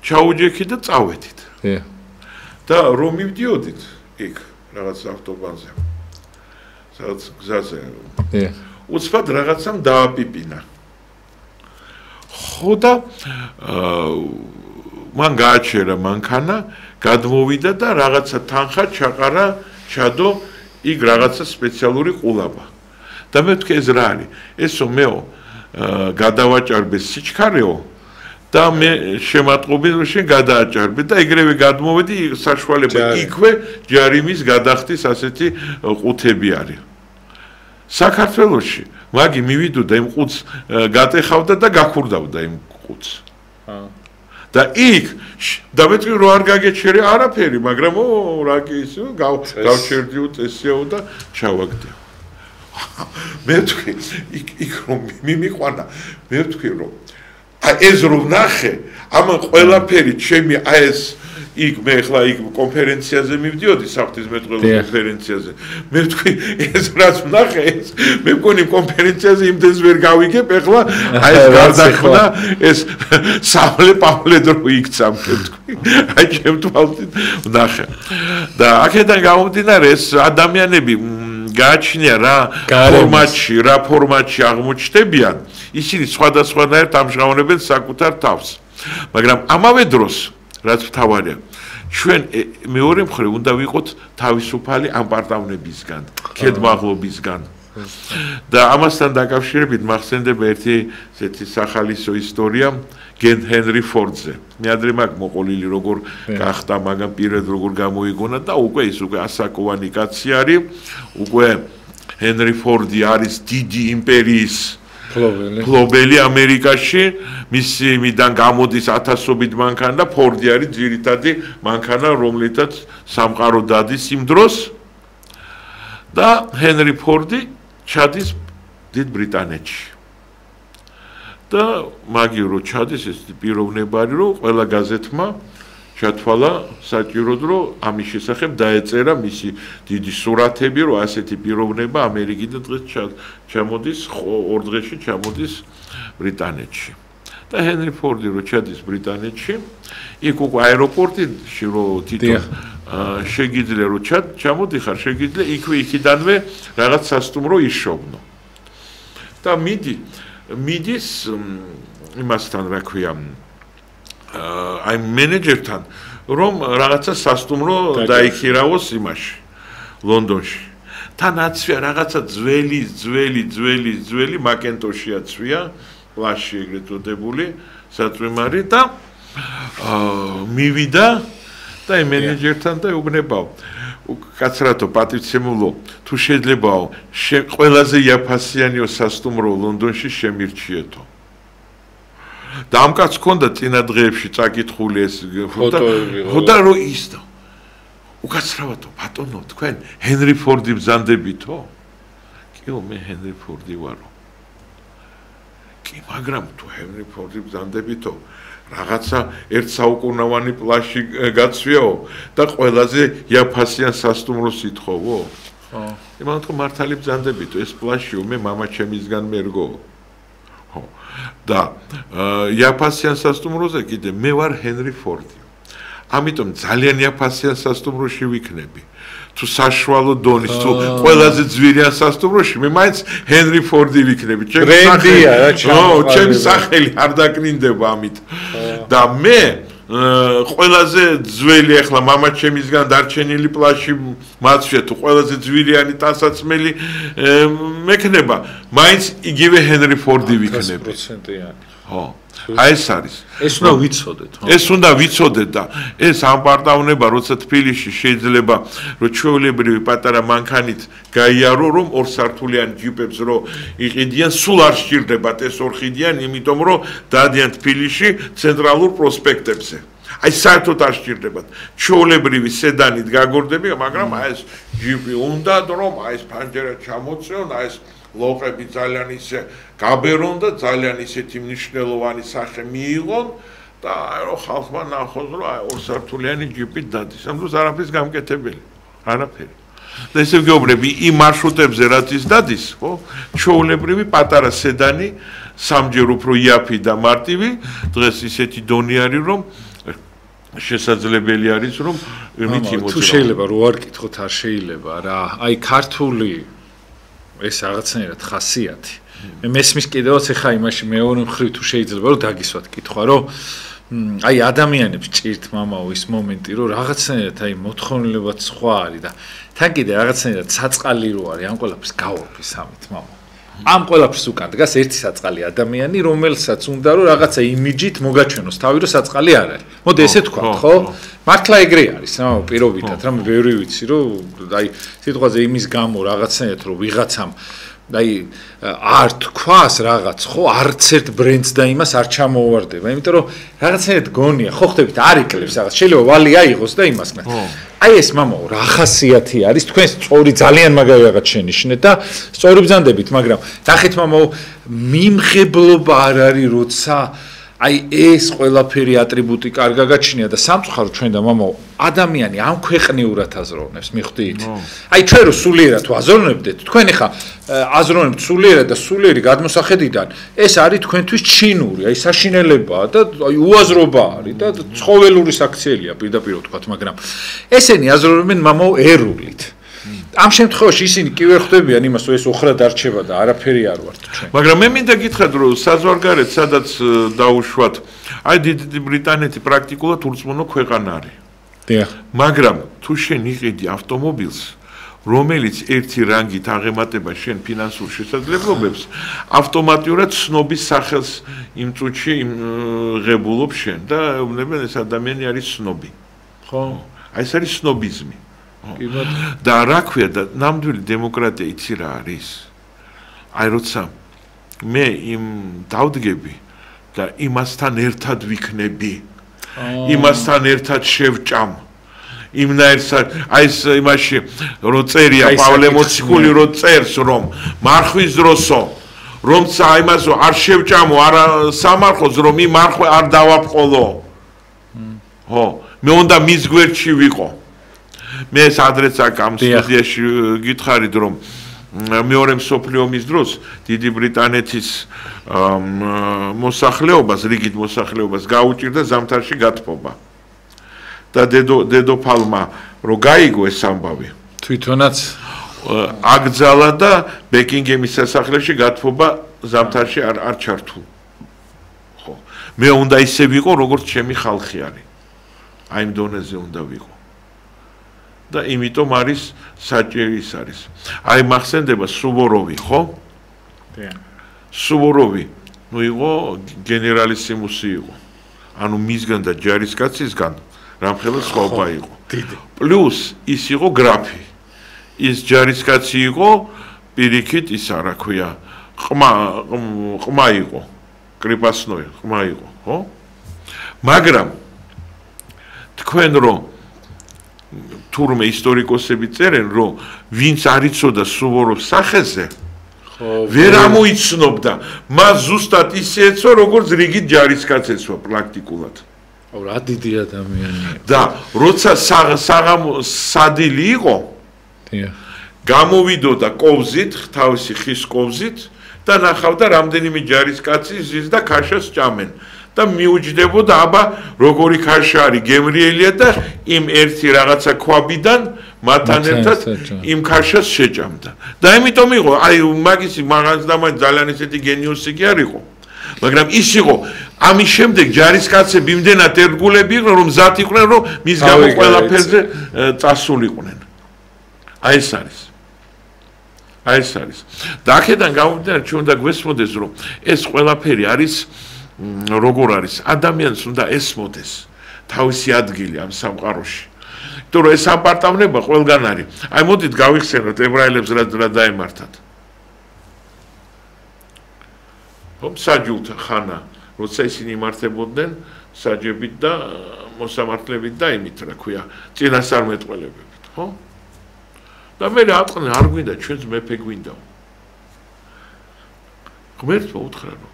ჩაუჯექი და წავედით. და რომ მივდიოდით იქ რაღაც ავტობანზე. სადაც გზაზე. უცბად რაღაცამ დააპიპინა. ხო და მან გააჩერა მანქანა, გადმოვიდა და რაღაცა თანხა ჩაყარა, ჩადო იქ რაღაცა სპეციალური ყულაბა. და მე ვთქვი ეს რა არის? ესო მეო გადავაჭარბე სიჩქარეო და მე შემატყობი რომ შენ გადააჭარბე და ეგრევე გადმოვედი საშუალება იქვე ჯარიმის გადახდის ასეთი ყუთები არის. საქართველოში მაგი მივიდოდა იმ ყუთს გატეხავდა და გაქურდავდა იმ ყუთს. და იქ დამეთქვი რომ არ გაგეჩერე არაფერი, მაგრამ რა კი ის გავჩერდიო წესიაო და ჩავაგდეო. მე ვთქვი იქ რომ მიმიყვანა, მე ვთქვი რომ ეს რომ ნახე, ამან ყველაფერი ჩემი ეს იქ მე ხლა იქ კონფერენციაზე მივდიოდი საფრთხისმეტყველო კონფერენციაზე. მე ვთქვი ეს რაც ვნახე ეს მე მგონი კონფერენციაზე იმდენს ვერ გავიგებ ეხლა ეს გარდაქმნა ეს სამლე პავლე დრო იქცა მე ვთქვი. აი ჩემ თვალთით ვნახე. და აქედან გამომდინარე ეს ადამიანები გააჩნია რა ფორმატში აღმოჩნდებიან, ისინი სხვადასხვანაირად ამჟღავნებენ საკუთარ თავს. მაგრამ ამავე დროს რაც მთავარია, ჩვენ მეორე მხრივ უნდა ვიყოთ თავისუფალი ამ პარტავნებისგან, ქედმაღლობისგან. და ამასთან დაკავშირებით მახსენდება ერთი ესეთი სახალისო ისტორია ჰენრი ფორდზე. მე ადრე მაგ მოყოლილი როგორ გახდა, მაგრამ პირად როგორ გამოიგონა და უკვე ის უკვე ასაკოვანი კაცი არის, უკვე ჰენრი ფორდი არის დიდი იმპერიის ფლობელი ამერიკაში, მისი მიდან გამოდის ათასობით მანქანა და ფორდი არის ძირითადი მანქანა, რომლითაც სამყარო დადის იმ დროს. და ჰენრი ფორდი ჩადის დიდ ბრიტანეთში. და მაგი რო ჩადის ეს პიროვნება არის, რომ ყველა გაზეთმა ჩათვალა საჭიროდ, რომ ამის შესახებ დაეწერა მისი დიდი სურათები, რომ ასეთი პიროვნება ამერიკიდან დღეს ჩამოდის, ორ დღეში ჩამოდის ბრიტანეთში. და ჰენრი ფორდი რო ჩადის ბრიტანეთში, იქ უკვე აეროპორტში რო თვითონ შეგიძლია რომ ჩამოდიხარ, შეგიძლია იქიდანვე რაღაც სასტუმრო იშოვნო. და მიდის იმასთან რა ქვია აი მენეჯერთან რომ რაღაცა სასტუმრო დაიქირავოს იმაში ლონდონში. თან აცვია რაღაცა ძველი მაკენტოშია ცვია, პლაში ეგრეთ წოდებული, საწვიმარი და მივიდა და იმ მენეჯერთან და ეუბნებაო. კაცრათო პატივცემულო, თუ შეიძლებაო, ყველაზე იაფასიანიო სასტუმრო ლონდონში შემირჩიეთო. და ამ კაცს ჰქონდა წინა დღეებში წაკითხული ეს ფოტო რო ისდო. უკაცრავათო, ბატონო, თქვენ ჰენრი ფორდი ბრძანდებითო? კიო, მე ჰენრი ფორდი ვარო. კი, მაგრამ თუ ჰენრი ფორდი ბრძანდებითო, რაღაცა ერთ საუკუნოვანი პლაში გაცვიაო და ყველაზე იაფასიან სასტუმროს ითხოვო? იმან თუ მართალი ბრძანდებითო, ეს პლაშიო მე მამაჩემისგან მერგო. და იაფასიან სასტუმროზე კიდე მე ვარ ჰენრი ფორდი. ამიტომ ძალიან იაფასიან სასტუმროში ვიქნები. თუ საშუალო დონის, თუ ყველაზე ძვირიან სასტუმროში, მე მაინც ჰენრი ფორდი ვიქნები. ჩემი სახელი არ დაკნინდება ამით. და მე ყველაზე ძველი ახლა მამაჩემისგან დარჩენილი პლაში მაცვია, თუ ყველაზე ძვირიანი ტანსაცმელი მექნება, მაინც იგივე ჰენრი ფორდი ვიქნები.
100%-იანი.
ხო. აი ეს არის.
ეს უნდა ვიცოდეთ, ხო?
ეს უნდა ვიცოდეთ და ეს ამ პარტავნება, როცა თბილისში შეიძლება რომ ჩვეულებრივი პატარა მანქანით გაიარო, რომ ორ სართულიანი ჯიპებს რო იყიდიან, სულ არ სჭირდებათ ეს ორხიდიან, იმიტომ რომ დადიან თბილისში ცენტრალურ პროსპექტებზე. აი საერთოდ არ სჭირდებათ. ჩვეულებრივი სედანით გაგორდები, მაგრამ აი ეს ჯიპი უნდა რომ აი ეს ფანჯერა ჩამოწეონ, აი ეს ლოყები ძალიან ისე გაბერონ და ძალიან ისეთი მნიშვნელოვანი სახე მიიღონ და აი რომ ხალხმა ნახოს რომ აი ორსართულიანი ჯიპით დადის. ამ დროს არაფრის გამკეთებელი. არაფერი. და ესე ვგეუბნები იმ მარშრუტებზე რაც ის დადის, ხო? ჩვეულებრივი პატარა სედანი, სამჯერ უფრო იაფი და მარტივი, დღეს ისეთი დონე არის რომ შესაძლებელი არის რომ მით იმოწევა.
თუ შეიძლება რო არ კითხოთ, არ შეიძლება რა. აი ქართული ეს რაღაცნაირად ხასიათი. მე მესმის კიდევაც ახლა იმაში მეორე მხრივ თუ შეიძლება რომ დაგისვათ კითხვა რომ აი ადამიანებს ჭირთ მამაო ის მომენტი რომ რაღაცნაირად აი მოთხოვნილებაც სხვა არის და თან კიდე რაღაცნაირად საწყალი რო არის ამ ყველაფერს გავორფის ამით მამა. ამ ყველაფერს უკან დგას ერთი საწყალი ადამიანი რომელსაც უნდა რომ რაღაცა იმიჯით მოგაჩვენოს თავი რომ საწყალი არ არის. მოდი ესე თქვა ხო? მართლა ეგრე არის რა პირობითად რა მე ბევრი ვიცი რომ აი სიტყვაზე იმის გამო რაღაცნაირად რომ ვიღაცამ აი არ თქვას რაღაც ხო არც ერთ ბრენდს და იმას არ ჩამოუვარდება იმიტომ რომ რაღაცნაირად გონია ხო ხდებით არ იკლებს რაღაც შეიძლება ვალი აიღოს და იმას მე აი ეს მამაო რა ხასიათი არის თქვენ სწორი ძალიან მაგარი რაღაც შენიშნეთ და სწორი ბრძანდებით მაგრამ ნახეთ მამაო მიმღებლობა არ არის როცა აი ეს ყველაფერი ატრიბუტი კარგა გაჩნია და სამწუხაროდ ჩვენ და მამაო ადამიანი ამ ქვეყნიურად აზროვნებს მიხვდით? აი ჩვენ რო სულიერად ვაზროვნებდეთ თქვენ ახლა აზროვნებთ სულიერად და სულიერი გადმოსახედიდან ეს არის თქვენთვის ჩინური აი საშინელებაა და აი უაზრობა არის და ცხოველური საქციელია პირდაპირ ვთქვათ მაგრამ ესენი აზროვნებენ მამაო ერულით ამ შემთხვევაში ისინი კი ვერ ხვდებიან იმას რომ ეს ოხრად არჩება და არაფერი არ ვართ ჩვენ
მაგრამ მე მინდა გითხრათ რომ საზღვარგარეთ სადაც დაუშვათ აი დიდი ბრიტანეთი პრაქტიკულად ურწმუნო ქვეყანა არის
დიახ
მაგრამ თუ შენ იყიდი ავტომობილს რომელიც ერთი რანგით აღემატება შენ ფინანსურ შესაძლებლობებს ავტომატურად ცნობის სახელს იმ წუთში ღებულობს შენ და ეუბნებიან ეს ადამიანი არის ცნობი
ხო
აი ეს არის ცნობიზმი და რა ქვია და ნამდვილი დემოკრატია იცი რა არის აი როცა მე იმ დავდგები და იმასთან ერთად ვიქნები იმასთან ერთად შევჭამ იმნაირად აი ეს იმაში რო წერია პავლე მოციქული რო წერს რომ მარხვის დროსო რომცა იმას არ შევჭამო არა სამარხოს რომ იმ მარხვე არ დავაპყოლო ხო მე უნდა მის გვერდში ვიყო მე ეს ადრეც აქ ამ სტუდიაში გითხარით რომ მეორე მსოფლიო ომის დროს დიდი ბრიტანეთის მოსახლეობას რიგით მოსახლეობას გაუჭირდა ზამთარში გათბობა და დედოფალმა რო გაიგო ეს ამბავი
თვითონაც
აკძალა და ბეკინგემის სასახლეში გათბობა ზამთარში არ ჩართულ ხო მე უნდა ისე ვიყო როგორც ჩემი ხალხი არის აი იმ დონეზე უნდა ვიყო და იმიტომ არის საჭირი ის არის. აი მახსენდება სუვოროვი, ხო?
დიახ.
სუვოროვი, ნუ იყო გენერალისიმუსი იყო. ანუ მისგან და ჯარისკაცისგან რამხელა სხვაობა იყო. პლუს ის იყო გრაფი. ის ჯარისკაცი იყო პირიქით ისა რა ქვია, ყმა იყო. კრიპასნოი, ყმა იყო, ხო? მაგრამ თქვენ რომ თურმე ისტორიკოსები წერენ რომ ვინც არ იცოდა სუვოროვს სახეზე ვერ ამოიცნობდა მას ზუსტად ისე ეცვა როგორც რიგით ჯარისკაც ეცვა პრაქტიკულად
რა დიდი ადამიანია
და როცა სადილი იყო გამოვიდოდა კოვზით თავისი ხის კოვზით და ნახავდა რამდენიმე ჯარისკაცი ზის და ქაშას ჭამენ და მიუჯდებოდა აბა როგორი ქაშა არის გემრიელია და იმ ერთი რაღაცა ქვაბიდან მათთან ერთად იმ ქაშას შეჭამდა და ამიტომ იყო აი მაგისი მაგას და მაგ ძალიან ისეთი გენიოსი კი არ იყო მაგრამ ის იყო ამის შემდეგ ჯარისკაცები იმდენად ერთგულები იყვნენ რომ მზად იყვნენ რომ მის გამო ყველაფერზე წასულიყვნენ აი ეს არის და აქედან გამომდინარე ჩვენ უნდა გვესმოდეს რომ ეს ყველაფერი არის როგორ არის ადამიანს უნდა ესმოდეს თავისი ადგილი ამ სამყაროში იმიტომ რომ ეს ამპარტავნება ყველგან არის აი მოდით გავიხსენოთ ებრაელებს რა დაემართათ ხომ საჯულთა ხანა როცა ისინი იმართებოდნენ საჯებით და მოსამართლებით და იმით რა ქვია წინასწარმეტყველებებით ხო და მე აწყდნენ არ გვინდა ჩვენს მეფე გვინდაო ღმერთმა უთხრა რომ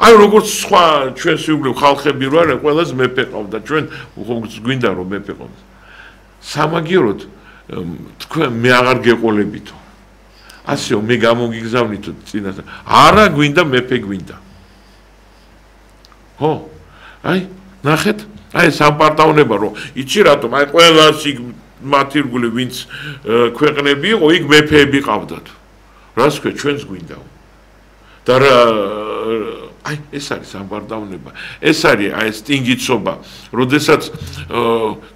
აი როგორც სხვა ჩვენ სიუგლებ ხალხები რო არიან ყველას მეფე ყავდა ჩვენ გვინდა რომ მეფე ყავდეს სამაგიეროდ თქვენ მე აღარ გეყოლებითო ასეო მე გამოგიგზავნითო წინასწარ არა გვინდა მეფე გვინდა ხო აი ნახეთ აი სამპარტავნება რომ იცი რატომ აი ყველას იქ მათირგული ვინც ქვეყნები იყო იქ მეფეები ყავდათ რას ქვია ჩვენს გვინდაო და აი ეს არის ამბარდავნება ეს არის აი ეს ტინგიცობა როდესაც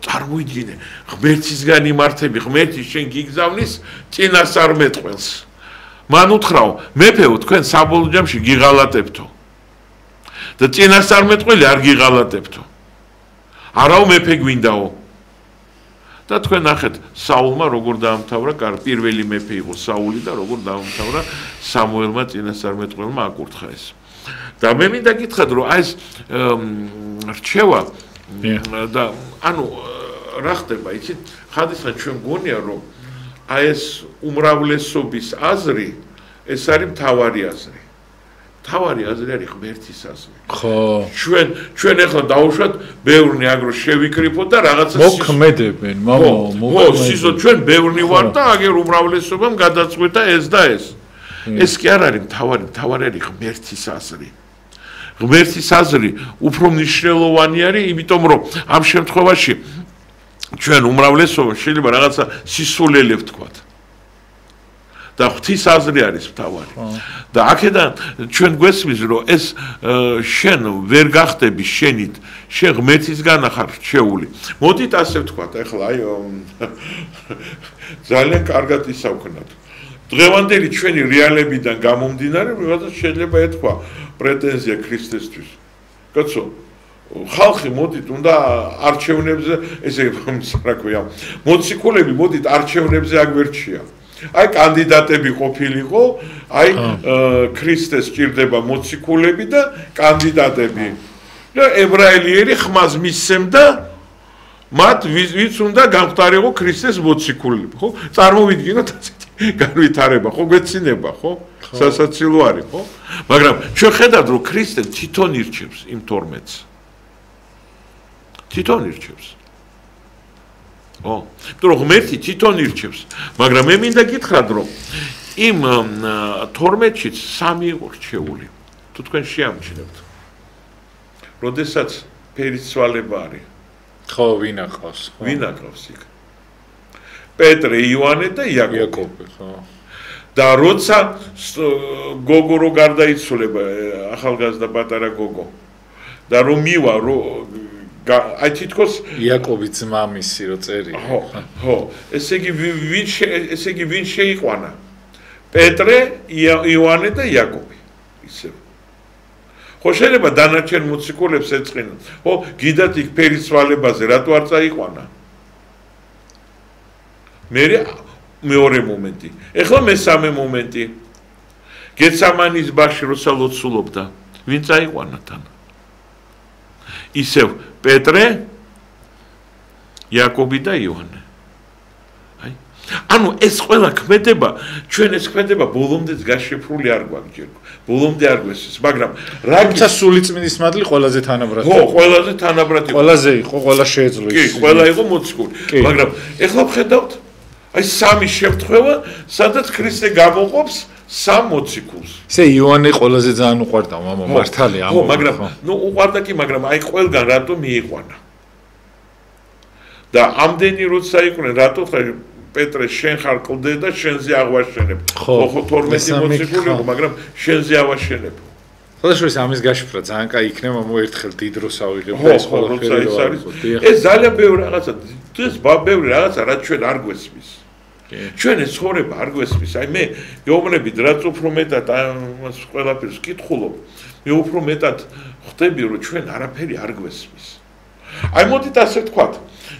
წარმოიდგინე ღმერთისგან იმართები ღმერთი შენ გიგზავნის წინასწარმეტყველს მან უთხრაო მეფეო თქვენ საბოლოო ჯამში გიღალატებთო და წინასწარმეტყველი არ გიღალატებთო არაო მეფე გვინდაო და თქვენ ნახეთ საულმა როგორ დაამთავრა პირველი მეფე იყო საული და როგორ დაამთავრა სამუელმა წინასწარმეტყველმა აკურთხა ეს. და მე მინდა გითხრათ რომ აი ეს რჩევა და ანუ რა ხდება იცით ხადისხან ჩვენ გონია რომ აი ეს უმრავლესობის აზრი ეს არის მთავარი აზრი. თავარი აზრი არის ღმერთის აზრი.
ხო.
ჩვენ ახლა დავუშვათ ბევრნი აგრო შევიკრიფოთ და რაღაცა
მოქმედებენ,
სიზო ჩვენ ბევრნი ვარ და აგერ უმრავლესობამ გადაწყვეტა ეს და ეს. ეს კი არ არის მთავარი არის ღმერთის აზრი. ღმერთის აზრი უფრო მნიშვნელოვანი არის, იმიტომ რომ ამ შემთხვევაში ჩვენ უმრავლესობა შეიძლება რაღაცა სისულელე ვთქვათ. და ღვთის აზრი არის მთავარი. და აქედან ჩვენ გვესმის რომ ეს შენ ვერ გახდები შენით, შენ ღმერთისგან ხარ რჩეული. მოდით ასე ვთქვათ, ეხლა აი ძალიან კარგად ისაუქნათ. დღევანდელი ჩვენი რეალებიდან გამომდინარე, ვიღაცა შეიძლება ეთქვა პრეტენზია ქრისტესთვის. კაცო, ხალხი მოდით უნდა არჩევნებზე, ესე რა ქვია, მოციქულები მოდით არჩევნებზე აგვერჩია. აი კანდიდატები ყოფილიყო, აი ქრისტეს ჭირდება მოციქულები და კანდიდატები. და ებრაელიერი ხმას მისცემდა მათ ვიც უნდა გამختارიყო ქრისტეს მოციქულები, ხო? წარმოვიდგინოთ ასეთი განვითარება, ხო გვეცინება, ხო? სასაცილო არის, ხო? მაგრამ ჩვენ ხედავთ რომ ქრისტე თვითონ ირჩევს იმ 12-ს. თვითონ ირჩევს. ო, თუ ღმერთი თვითონ ირჩევს, მაგრამ მე მინდა გითხრათ რომ იმ 12-შიც 3 იყო რჩეული. თუ თქვენ შეამჩნევთ. როდესაც ფერისცვალება არის.
ხო, ვინ აკავს?
ვინ აკავს იქ? პეტრე, იოანე და იაკობი,
ხო.
და როცა გოგო რო გარდაიცვალება, ახალგაზრდა პატარა გოგო. და რომ მივა, აი თითქოს
იაკობის ძმამისი რო წერია.
ხო, ესე იგი ვინ შეიყვანა? პეტრე, იოანე და იაკობი. ისე. ხო შეიძლება დანარჩენ მოციქულებს ეწყინათ. ხო, გიდათ იქ ფერისცვალებაზე რატო არ წაიყვანა? მეორე მომენტი. ეხლა მესამე მომენტი. გეცამანის ბაღში როცა ლოცულობდა, ვინ წაიყვანა თან? ისევ პეტრე, იაკობი და იოანე. აი, ანუ ეს ყველა ქმედება, ჩვენ ეს ქმედება ბოლომდე გაშიფრული არ გვაქვს. ბოლომდე არ გვესმის, მაგრამ
რაცა სულიწმინდის მადლი ყველაზე თანაბრად.
ხო, ყველაზე თანაბრად იყო.
ყველაზე იყო, ყველა შეეძლო
ის. კი, ყველა იყო მოციქული. მაგრამ ეხლა ვხედავთ, აი 3 შემთხვევა, სადაც ქრისტე გამოყოფს 3 მოციქულს.
ისე იოანე ყველაზე ძალიან უყვარდა, მამა, მართალია.
ხო, მაგრამ უყვარდა კი, მაგრამ აი ყველგან რატო მიიყვანა? და ამდენი როცა იყვნენ, რატო პეტრე შენ ხარ კლდე და შენზე აღვაშენებ. ხო, 12 მოციქული იყო, მაგრამ შენზე ავაშენებ.
შესაძლოა ამის გაშიფრა ძალიან კაი იქნება, მოერთხელ დიდ დროს ავიღებ და ეს ყველაფერი არის.
ეს ძალიან ბევრი რაღაცა, ეს ბევრი რაღაცა, რაც ჩვენ არ გვესმის. ჩვენ ეს ცხოვრება არ გვესმის. აი მე გეუბნებით, რაც უფრო მეტად ამას ყველაფერს კითხულობ, მე უფრო მეტად ხვდები, რომ ჩვენ არაფერი არ გვესმის. აი მოდით ასე ვთქვათ,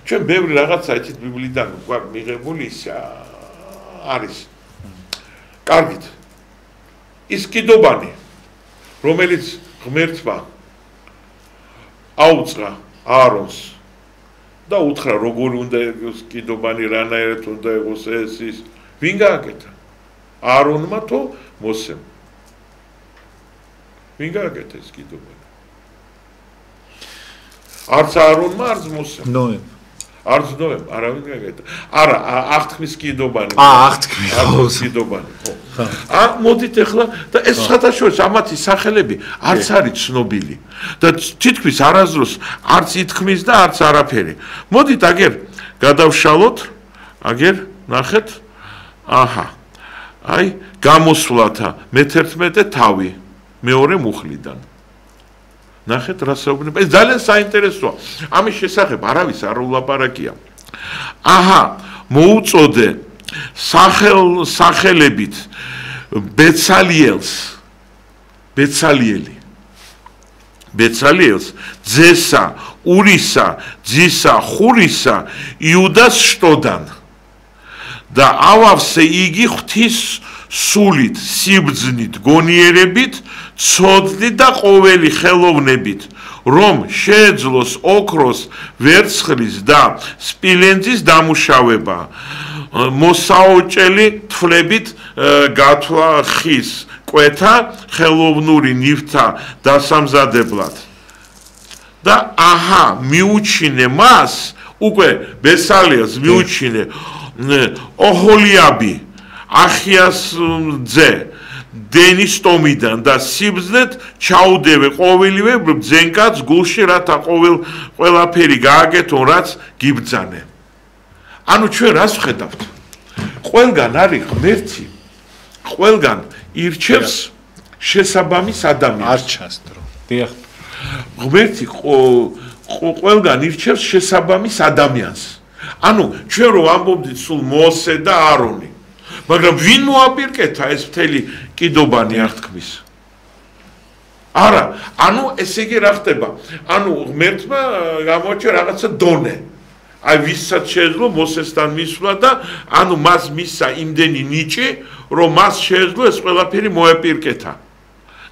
ჩვენ ბევრი რაღაცა ეთით ბიბლიდან გვაქვს მიღებული არის. კარგით. ის კიდობანი, რომელიც ღმერთმა აუწყა აარონს და უთხრა როგორი უნდა იყოს კიდობანი, რანაირად უნდა იყოს ის, ვინ გააკეთა? აარონმა თუ მოსემ? ვინ გააკეთა ეს კიდობანი? არც აარონმა, არც მოსემ.
ნოემ.
არც ნოემ, არავინ გააკეთა. არა, აღთქმის კიდობანი.
აღთქმის
კიდობანი, ხო. მოდით ახლა და ეს სხვადასხვა ამათი სახელები არც არის ცნობილი და თითქმის არასდროს არც ითქმის და არც არაფერი. მოდით აგერ გადავშალოთ, აგერ ნახეთ. აჰა. აი, გამოსვლათა მე-11 თავი მეორე მუხლიდან. ნახეთ რა საუბრობენ. ეს ძალიან საინტერესოა. ამის შესახებ არავის არ ულაპარაკია. აჰა, მოუწოდე სახელებით ბეცალიელი ბეცალიელს, ძესა, ურისა, ძისა, ხურისა იუდას შტოდან. და ავავსე იგი ღვთის სულით, სიბრძნით, გონიერებით, ცოდნით და ყოველი ხელოვნებით, რომ შეეძლოს ოქროს, ვერცხლის და სპილენძის დამუშავება, მოსაოჭელი თვლებით გათვლა ხის კვეთა, ხელოვნური ნივთთა დასამზადებლად. და აჰა, მიუჩინე მას, უკვე ბესალიელს მიუჩინე ოჰოლიაბი, ახიას ძე, დენის ტომიდან და სიბრძნეთ ჩაუდევე ყოველივე ბრძენკაც გულში, რათა ყველაფერი გააკეთონ, რაც გიბრძანე. ანუ ჩვენ რას ვხედავთ? ყველგან არის ღმერთი, ყველგან ირჩევს შესაბამის ადამიანს.
არ ჩანს დრო. დიახ.
ღმერთი ყველგან ირჩევს შესაბამის ადამიანს. ანუ ჩვენ რო ამბობდით სულ მოსე და არონი, მაგრამ ვინ მოაპირკეთა ეს მთელი კიდობანი აღთქმის? არა, ანუ ესე იგი რა ხდება? ანუ ღმერთმა გამოაჩინა რაღაცა დონე. აი ვისაც შეეძლო მოსესთან მისვლა და ანუ მას მისცა იმდენი ნიჭი, რომ მას შეეძლო ეს ყველაფერი მოეპირკეთა.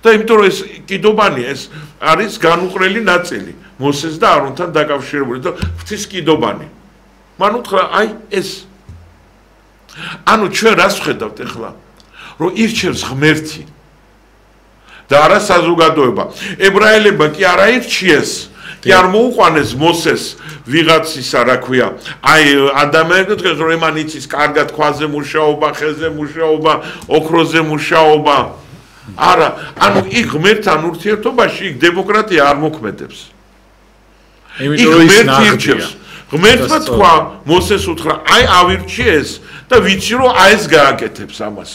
და იმიტომ რომ ეს კიდობანი ეს არის განუყრელი ნაწილი მოსეს და არონთან დაკავშირებული და ღვთის კიდობანი. მან უთხრა აი ეს. ანუ ჩვენ რას ვხედავთ ახლა? რომ ირჩევს ღმერთი და არა საზოგადოება. ებრაელებმა კი არ აირჩიეს, კი არ მოუყვანეს მოსეს ვიღაც ისა რა ქვია, აი ადამიანებს დღეს რომ მან იცის კარგად ქვაზე მუშაობა, ხეზე მუშაობა, ოქროზე მუშაობა. არა, ანუ იქ ღმერთთან ურთიერთობაში იქ დემოკრატია არ მოქმედებს.
იმიტომ ის ნახტია.
ღმერთმა თქვა, მოსეს უთხრა, აი ავირჩიეს და ვიცი რომ აი ეს გააკეთებს ამას.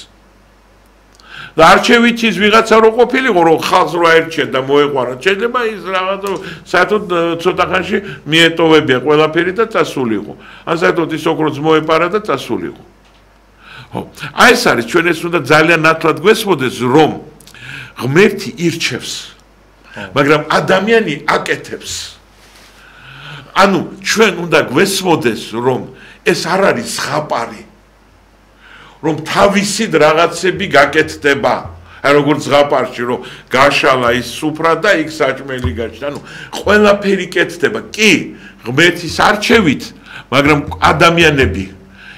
და არჩევით ის ვიღაცა რო ყოფილიყო, რომ ხალხს რო აერჩია და მოეყვარა, შეიძლება ის რაღაც საერთოდ ცოტა ხანში მიეტოვებია ყველაფერი და წასულიყო. ან საერთოდ ის ოქროც მოეპარა და წასულიყო. ხო, აი ეს არის ჩვენ ეს უნდა ძალიან ნათლად გვესმოდეს, რომ ღმერთი ირჩევს, მაგრამ ადამიანი აკეთებს. ანუ ჩვენ უნდა გვესმოდეს, რომ ეს არ არის ზღაპარი, რომ თავისით რაღაცები გაკეთდება. აი როგორც ზღაპარში, რომ გაშალა ის სუფრა და იქ საჭმელი გაჩნდა. ანუ ყველაფერი კეთდება. კი, ღმერთის არჩევით, მაგრამ ადამიანები.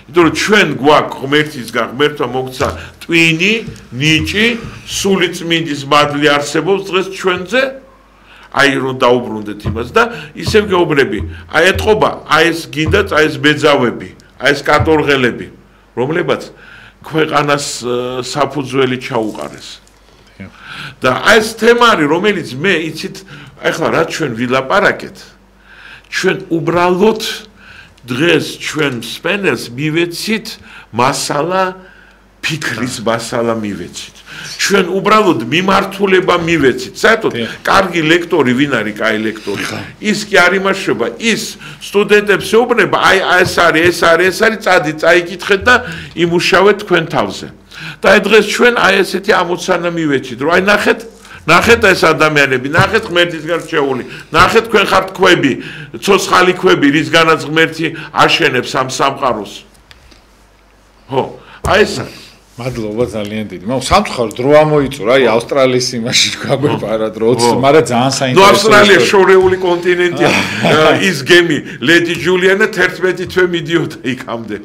იმიტომ რომ ჩვენ გვაქვს ღმერთისგან, ღმერთმა მოგცა ტვინი, ნიჭი, სულიწმინდის მადლი არსებობს დღეს ჩვენზე. აი რომ დაუბრუნდეთ იმას და ისევ გეუბნები, აი ეთყობა, აი ეს გინდათ, აი ეს ბეძავები, აი ეს კატორღელები, რომლებაც ქვეყანას საფუძველი ჩაუყარეს. და აი ეს თემა არის, რომელიც მე იცით, ახლა რა ჩვენ ვილაპარაკეთ, ჩვენ უბრალოდ დღეს ჩვენ სპენელს მივეცით მასალა, ფიქრის მასალა მივეცით. ჩვენ უბრალოდ მიმართულება მივეცით. საერთოდ კარგი ლექტორი ვინ არის, კაი ლექტორი? ის კი არ იმაშობა, ის სტუდენტებს ეუბნება, აი ეს არის, წადი, წაიკითხეთ და იმუშავეთ თქვენ თავზე. და აი დღეს ჩვენ აი ესეთი ამოცანა მივეცით, რომ აი ნახეთ ეს ადამიანები, ნახეთ ღმერთისგან რჩეული, ნახეთ თქვენ ხართ ქვები, ცოცხალი ქვები, რისგანაც ღმერთი აშენებს ამ სამყაროს. ხო, აი ეს
მადლობა ძალიან დიდი. სამწუხაროდ დრო ამოიწურა, აი ავსტრალიის იმაში გაგვეპარა დრო, მაგრამ ძალიან საინტერესოა.
ავსტრალია შორეული კონტინენტია. ის გემი ლედი ჯულიანა 11 თვე მიდიოდა იქამდე.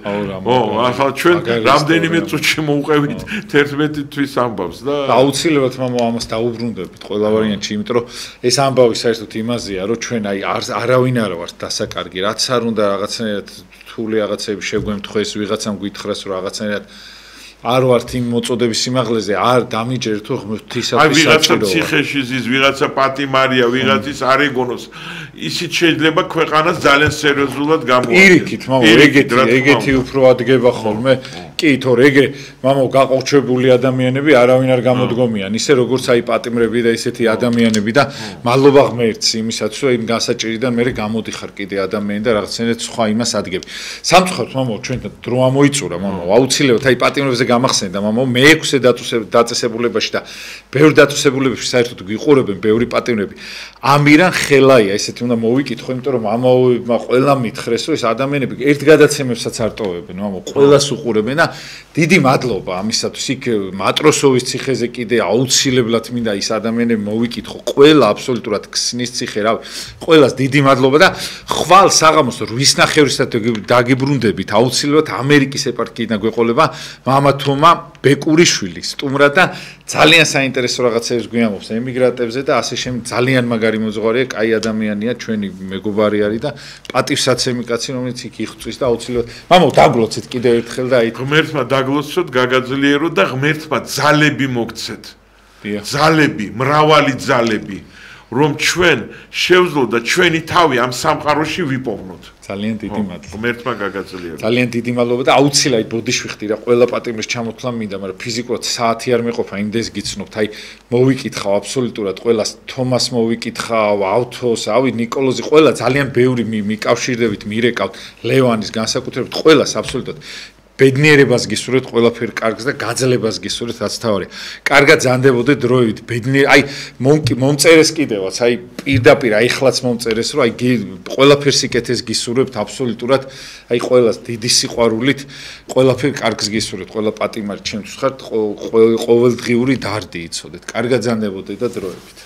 ო, ახლა ჩვენ რამდენიმე წუთში მოვუყევით 11 თვის ამბავს და
აუცილებლად ამას დაუბრუნდებით ყველა ვარიანტში, იმიტომ რომ ეს ამბავი საერთოდ იმაზეა, რომ ჩვენ აი არავინ არ ვართ დასაკარგი, რაც არ უნდა რაღაცნაირად რთული რაღაცები შეგვემთხვეს, ვიღაცამ გითხრას რომ რაღაცნაირად არ ვართ იმ მოწოდების სიმაღლეზე, არ დამიჯერეთ რომ ღვთისათვის
აი ვიღაცა ციხეში ზის, ვიღაცა პატიმარია, ვიღაცის არეგონოს, ისიც შეიძლება ქვეყანას ძალიან სერიოზულად გამოუყენოს.
პირიქით, ეგეთი უფრო ადგება ხოლმე. კი, თორე ეგრე მამო გაყოჩებული ადამიანები არავინ არ გამოდგომიან, ისე როგორც აი პატიმრები და ისეთი ადამიანები და მადლობა ღმერთს იმისაც, რომ იმ გასაჭირიდან მე გამოდიხარ კიდე ადამიანი და რაღაცნაირად სხვა იმას ადგები. სამწუხაროდ მამო ჩვენ დრო ამოიწურა მამო, აუცილებლად აი პატიმრებზე გამახსენდა მამო, მე-6 დაწესებულებაში და ბევრ დაწესებულებებში საერთოდ გიყურებენ ბევრი პატიმრები. ამირან ხელაია, ესეთი უნდა მოვიკითხო, იმიტომ რომ ამაოებმა ყველა მითხრეს, რომ ეს ადამიანები ერთ გადაცემებსაც არ ტოვებენ, მამო, ყველას უყურებენ და დიდი მადლობა ამისათვის. იქ მატროსოვის ციხეზე კიდე აუცილებლად მინდა ის ადამიანები მოვიკითხო, ყველა აბსოლუტურად ქსნის ციხე, რავი, ყველას დიდი მადლობა და ხვალ საღამოს 8:00-ისად დაგიბრუნდებით, აუცილებლად ამერიკის ეპარქიიდან გვეყოლება მამა თომა ბეკურიშვილი სტუმრად და ძალიან საინტერესო რაღაცებს გვიამბობს ემიგრანტებზე და ასე შემდეგ. ძალიან მაგარი მოძღვარია, კაი ადამიანია, ჩვენი მეგობარი არის და პატივსაცემი კაცი, რომელიც იქ იღწვის და აუცილებლად მამო დაგლოცეთ კიდევ ერთხელ და აი
ღმერთმა დაგლოცოთ, გაგაძლიეროთ და ღმერთმა ძალები მოგცეთ. ძალები, მრავალი ძალები, რომ ჩვენ შევძლოთ და ჩვენი თავი ამ სამყაროში ვიპოვნოთ.
ძალიან დიდი მადლობა.
ღმერთმა გაგაძლიეროთ.
ძალიან დიდი მადლობა და აუცილებლად ბოდიშვიხდი რა ყველა პატიმრის ჩამოთვლა მინდა, მაგრამ ფიზიკურად საათი არ მეყოფა, იმდეს გიცნობთ, აი მოვიკითხავ აბსოლუტურად ყველას, თომას მოვიკითხავ, ავთოს, ავი ნიკოლოზი, ყველა ძალიან ბევრი მიკავშირდებით, მირეკავთ, ლევანის განსაკუთრებით ყველას აბსოლუტურად ბედნიერებას გისურვებთ ყველაფერ კარგს და გაძლებას გისურვებთ რაც თავარია. კარგად ზანდებოდეთ დროებით, ბედნიერ, აი მომწერეს კიდევაც, აი პირდაპირ აი ხლაც მომწერეს, რომ აი ყველაფერ სიკეთეს გისურვებთ აბსოლუტურად, აი ყველას დიდი სიყვარულით, ყველაფერ კარგს გისურვებთ, ყველა პატიმარი ჩემთვის ხართ, ყოველდღიური დარდი იცოდეთ. კარგად ზანდებოდეთ და დროებით.